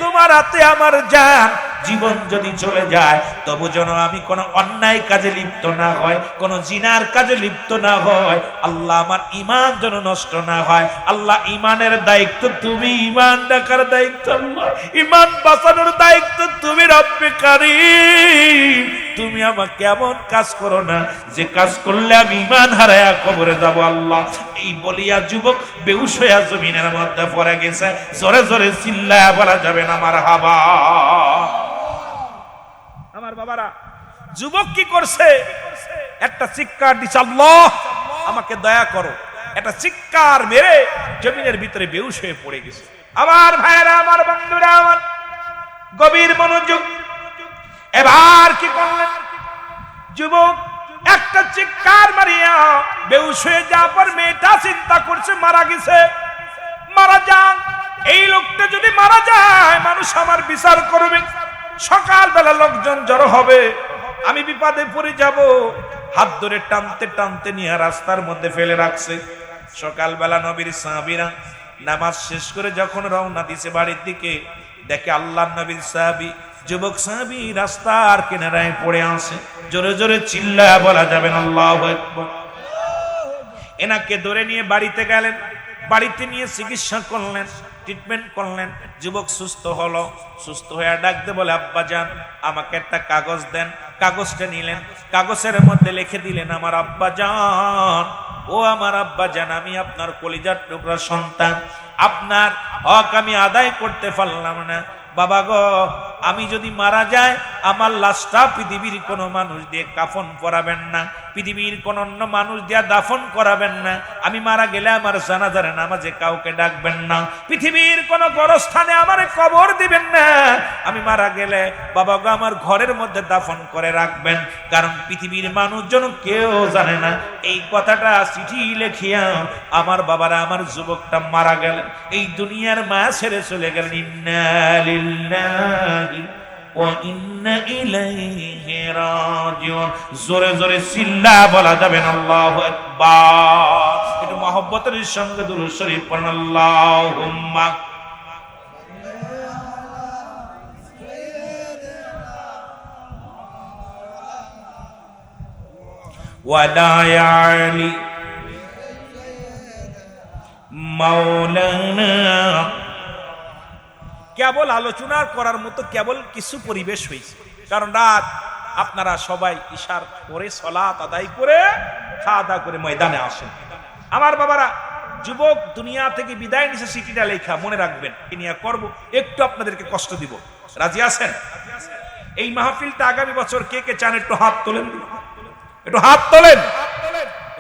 তোমার হাতে আমার জান, জীবন যদি চলে যায় তবু যেন আমি কোনো অন্যায় কাজে লিপ্ত না হয়, কোনো জিনার কাজে লিপ্ত না হয়, আল্লাহ আমার ঈমান যেন নষ্ট না হয়। আল্লাহ, ঈমানের দায়িত্ব তুমি, ঈমান রাখার দায়িত্ব আল্লাহ, ঈমান বাঁচানোর দায়িত্ব তুমি, রব্বে কারীম, তুমি আমাকে এমন কাজ করো না যে কাজ করলে আমি ঈমান হারায়া কবরে যাব আল্লাহ। এই বলিয়া যুবক বেহুশ হইয়া জমিনের মধ্যে পড়ে গেছে। জোরে জোরে চিল্লায়া বলা যাবে না মারহাবা। আমার বাবারা, যুবক কি করছে, একটা চিৎকার দিচ্ছে, আল্লাহ আমাকে দয়া করো, একটা চিৎকার মেরে জমিনের ভিতরে বেহুশ হয়ে পড়ে গেছে। আমার ভাইরা, আমার বন্ধুরা, আমার গভীর মনোযোগ, এবার কি করলেন? যুবক একটা চিৎকার মারিয়া বেহুশ হয়ে যাওয়ার পর মেয়েটা চিন্তা করছে মারা গেছে, মারা যান, এই লোকটা যদি মারা যায় মানুষ আমার বিচার করবে, সকালবেলা লোকজন জড়ো হবে, আমি বিপদে পড়ে যাব। হাত ধরে টানতে টানতে নিয়ে রাস্তার মধ্যে ফেলে রাখছে। সকালবেলা নবীর সাহাবীরা নামাজ শেষ করে যখন রওনা দিছে বাড়ির দিকে, দেখে আল্লাহর নবীর সাহাবী, যুবক সাহাবী রাস্তার কিনারায় পড়ে আছে। জোরে জোরে চিল্লা বলা যাবে না আল্লাহু আকবার। এনাকে ধরে নিয়ে বাড়িতে গেলেন, বাড়িতে নিয়ে চিকিৎসা করলেন, ট্রিটমেন্ট করলেন। যুবক সুস্থ হলো, সুস্থ হয়ে ডাকতে বলে আব্বা জান আমাকে একটা কাগজ দেন। কাগজটা নিলেন, কাগজের মধ্যে লিখে দিলেন আমার আব্বা জান, ও আমার আব্বা জান, আমি আপনার কলিজার টুকরা সন্তান, আপনার হক আমি আদায় করতে পারলাম না। বাবা গো, আমি যদি মারা যাই আমার লাশটা পৃথিবীর কোনো মানুষ দিয়ে কাফন পরাবেন না, পৃথিবীর কোন অন্য মানুষ দিয়ে দাফন করাবেন না, আমি মারা গেলে আমার জানাজার নামাজে কাউকে ডাকবেন না, পৃথিবীর কোন গোরস্থানে আমার কবর দিবেন না, আমি মারা গেলে বাবা গো আমার ঘরের মধ্যে দাফন করে রাখবেন, কারণ পৃথিবীর মানুষজন কেউ জানে না। এই কথাটা চিঠি লিখিয়া আমার বাবারা আমার যুবকটা মারা গেলেন, এই দুনিয়ার মায়া ছেড়ে চলে গেলেন। ইন্না লিল্লাহি ওয়া ইন্না ইলাইহি রাজিউন। জোরে জোরে চিল্লা বলা যাবে না আল্লাহু আকবার। একটু মহব্বতের সঙ্গে দুরূদ শরীফ পড়ুন, আল্লাহুম্মা ওয়ালা ইয়ালি মাওলানা। কেবল আলোচনা করার মতো কেবল কিছু পরিবেশ হয়েছে, কারণ রাত আপনারা সবাই ইশার পরে সালাত আদায় করে খাওয়া দাওয়া করে ময়দানে আসেন। আমার বাবারা যুবক দুনিয়া থেকে বিদায় নিছে, সিটিটা লেখা মনে রাখবেন, কি নিয়ে করব, একটু আপনাদেরকে কষ্ট দিব। রাজি আছেন? এই মাহফিলটা আগামী বছর কে কে চান একটু হাত তোলেন, একটু হাত তোলেন,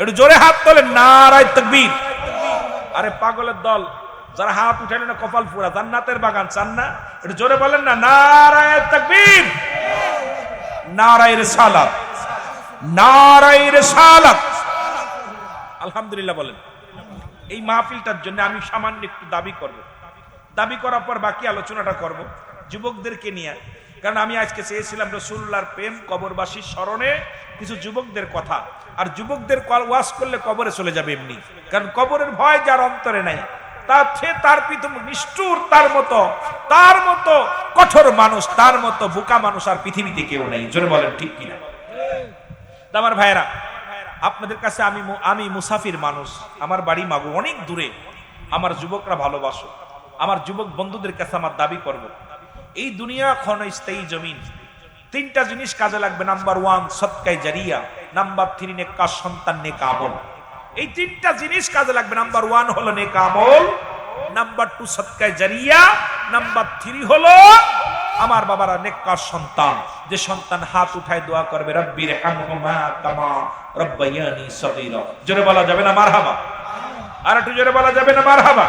একটু জোরে হাত তোলেন। নারায়ে তাকবীর। আরে পাগলের দল, যারা হাত উঠালেন না কপাল পুরা, জান্নাতের বাগান চান না? একটু জোরে বলেন না, নারায়ে তাকবীর, নারায়ে রিসালাত, নারায়ে রিসালাত। আলহামদুলিল্লাহ বলেন। এই মাহফিলটার জন্য আমি সামান্য একটু দাবি করব, দাবি করার পর বাকি আলোচনাটা করব যুবকদেরকে নিয়ে, কারণ আমি আজকে চেয়েছিলাম রাসূলুল্লাহর প্রেম, কবরবাসীর স্মরণে কিছু যুবকদের কথা। আর যুবকদের ওয়াজ করলে কবরে চলে যাবে এমনি, কারণ কবরের ভয় যার অন্তরে নাই তার প্রীতম নিষ্ঠুর, তার মতো কঠোর মানুষ, তার মতো বোকা মানুষ আর পৃথিবীতে কেউ নেই। জোরে বলেন ঠিক কিনা? আমার ভাইয়েরা, আপনাদের কাছে আমি মুসাফির মানুষ, আমার বাড়ি মাগো অনেক দূরে, আমার যুবকরা ভালোবাসো, আমার যুবক বন্ধুদের কাছে আমার দাবি করব, এই দুনিয়া ক্ষণস্থায়ী জমিন, তিনটা জিনিস কাজে লাগবে। নাম্বার 1 সদকায়ে জারিয়া, নাম্বার 3 নেক সন্তান, নেক আমল। এই তিনটা জিনিস কাজে লাগবে। নাম্বার 1 হলো নেক আমল, নাম্বার 2 সদকায়ে জারিয়া, নাম্বার 3 হলো আমার বাবারা নেক সন্তান, যে সন্তান হাত উঠায় দোয়া করবে রব্বির হামহুমা কামা রব্বায়ানি সগীরা। জোরে বলা যাবে না মারহাবা? আর একটু জোরে বলা যাবে না মারহাবা?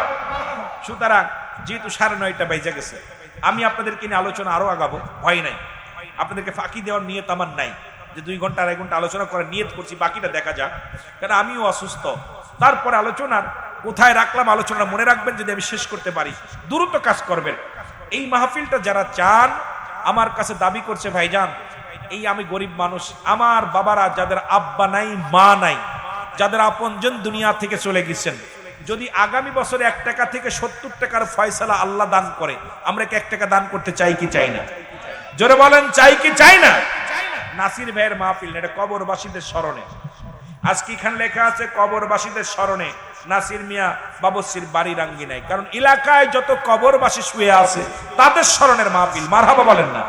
সুতরাং যেহেতু 9:30 বেজে গেছে, আমি আপনাদেরকে নিয়ে আলোচনা আরো আগাবো, ভয় নাই, আপনাদেরকে ফাঁকি দেওয়ার নিয়ত আমার নাই যে 2 ঘন্টা 2.5 ঘন্টা আলোচনা করে নিয়ত করছি, বাকিটা দেখা যাক, কারণ আমিও অসুস্থ। তারপরে আলোচনার কোথায় রাখলাম আলোচনা মনে রাখবেন, যদি আমি শেষ করতে পারি দ্রুত কাজ করবেন। এই মাহফিলটা যারা চান আমার কাছে দাবি করছে, ভাইজান এই আমি গরিব মানুষ, আমার বাবারা যাদের আব্বা নাই মা নাই, যাদের আপনজন দুনিয়া থেকে চলে গেছেন, যদি আগামী বছরে 1 টাকা থেকে 70 টাকার ফয়সালা আল্লাহ দান করে, আমরা কি 1 টাকা দান করতে চাই কি চাই না? জোরে বলেন, চাই কি চাই না? নাসির ভাইয়ের মাহফিল, এটা কবরবাসীদের স্মরণে। আজকে এখানে লেখা আছে কবরবাসীদের স্মরণে নাসির মিয়া বাবুসির বাড়ি রাঙ্গি নাই, কারণ এলাকায় যত কবরবাসী শুয়ে আছে তাদের স্মরণের মাহফিল। মারহাবা বলেন না?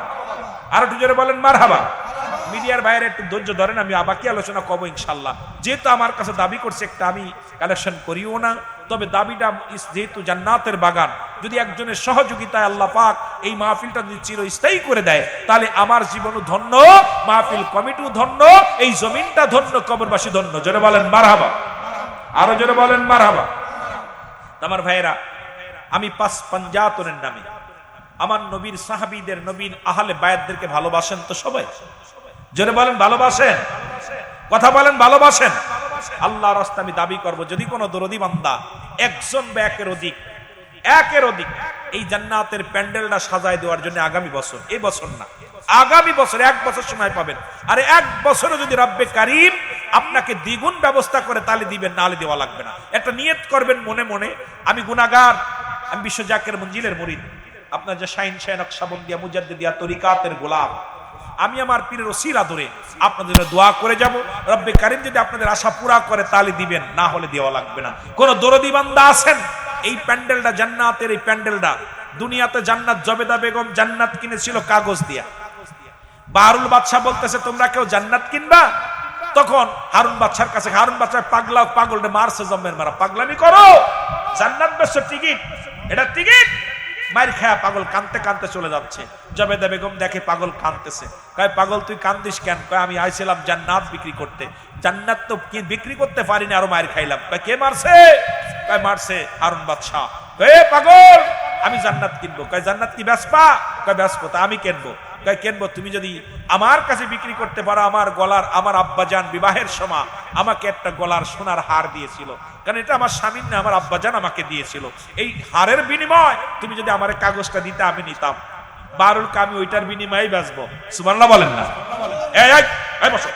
আর একটু জোরে বলেন মারহাবা। মিডিয়ার বাইরে একটু ধৈর্য ধরেন, আমি বাকি আলোচনা করবো ইনশাল্লাহ। যেহেতু আমার কাছে দাবি করছে একটা, আমি কালেকশন করিও না, তবে দাবিটা যেহেতু জান্নাতের বাগান, যদি একজনের সহযোগিতায় আল্লাহ পাক এই মাহফিলটা যদি চিরস্থায়ী করে দেয়, তাহলে আমার জীবনও ধন্য, মাহফিল কমিটিও ধন্য, এই জমিনটা ধন্য, কবরবাসী ধন্য। জোরে বলেন মারহাবা, আরো জোরে বলেন মারহাবা। আমার ভাইয়েরা, আমি 5 পাঞ্জাতনের নামে আমার নবীর সাহাবীদের, নবীর আহলে বায়াতদেরকে ভালোবাসেন তো সবাই? জোরে বলেন ভালোবাসেন, কথা বলেন ভালোবাসেন। আল্লাহর রাস্তা আমি দাবি করব, যদি কোনো দরদি বান্দা একজন বা একের অধিক এই জান্নাতের প্যান্ডেলটা সাজায় দেওয়ার জন্য আগামী বছর, এই বছর না, আগামী বছর 1 বছর সময় পাবেন। আর 1 বছরে যদি রব্বে কারীম আপনাকে দ্বিগুণ ব্যবস্থা করে তাহলে দিবেন, নাহলে দেওয়া লাগবে না। একটা নিয়ত করবেন মনে মনে, আমি গুনাহগার, আমি বিশ্ব জাকের মঞ্জিলের মুরিদ, আপনার যে শাইন নকশবন্দিয়া মুজাদ্দিদিয়া তরিকাতের গোলাম, আমি আমার পীরের ওসিলা ধরে আপনাদের জন্য দোয়া করে যাব। রব্বে কারীম যদি আপনাদের আশা পুরা করে তাহলে দিবেন, না হলে দেওয়া লাগবে না। কোন দরদি বান্দা আছেন? এই প্যান্ডেলটা জান্নাতের, এই প্যান্ডেলটা দুনিয়াতে জান্নাত, জবেদা বেগম জান্নাত কিনেছিল কাগজ দিয়া। বাহরুল বাদশাহ বলতেছে তোমরা কেউ জান্নাত কিনবা? তখন হারুন বাদশার কাছে, হারুন বাদশাহ পাগলটা মারছে, জম্মের মারা, পাগলামি করো, জান্নাত বেশ টিকিট, এটা টিকিট। মায়ের খায়া পাগল কানতে কানতে চলে যাচ্ছে। জবেদা বেগম দেখে পাগল কানতেছে, কয় পাগল তুই কান্দিস কেন? কয় আমি আইছিলাম জান্নাত বিক্রি করতে, জান্নাত তো বিক্রি করতে পারিনি, আরো মায়ের খাইলাম। কয় কে মারছে? কয় মারছে হারুন বাদশাহ। কয় পাগল আমি জান্নাত কিনবো। কয় জান্নাত কি বেচবা? কয় বেচবো। তা আমি কিনবো। কয় কিনবো, তুমি যদি আমার কাছে বিক্রি করতে পারো। আমার গলার, আমার আব্বাজান বিবাহের সময় আমাকে একটা গলার সোনার হার দিয়েছিল, কারণ এটা আমার স্বামীর না, আমার আব্বাজান আমাকে দিয়েছিল। এই হারের বিনিময় তুমি যদি আমার কাগজটা দিতে আমি নিতাম। বারুল আমি ওইটার বিনিময়ে বেচবো। সুবহানাল্লাহ বলেন না? এই বসো,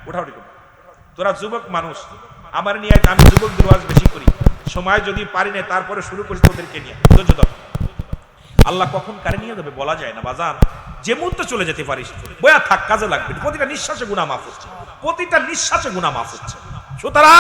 উঠাউঠি করো। তোরা যুবক মানুষ, আমার নিয়ে আমি যুবক দুর্বাস বেশি করি, সময় যদি পারি না তারপরে শুরু করি তোদেরকে নিয়ে। ধৈর্য ধর, আল্লাহ কখন কারে নিয়ে যাবে বলা যায় না বাজান, যে মুহূর্তে চলে যেতে পারিস, বয়া থাক, কাজে লাগবে। প্রতিটা নিঃশ্বাসে গুনাহ মাফ হচ্ছে, প্রতিটা নিঃশ্বাসে গুনাহ মাফ হচ্ছে। সুতরাং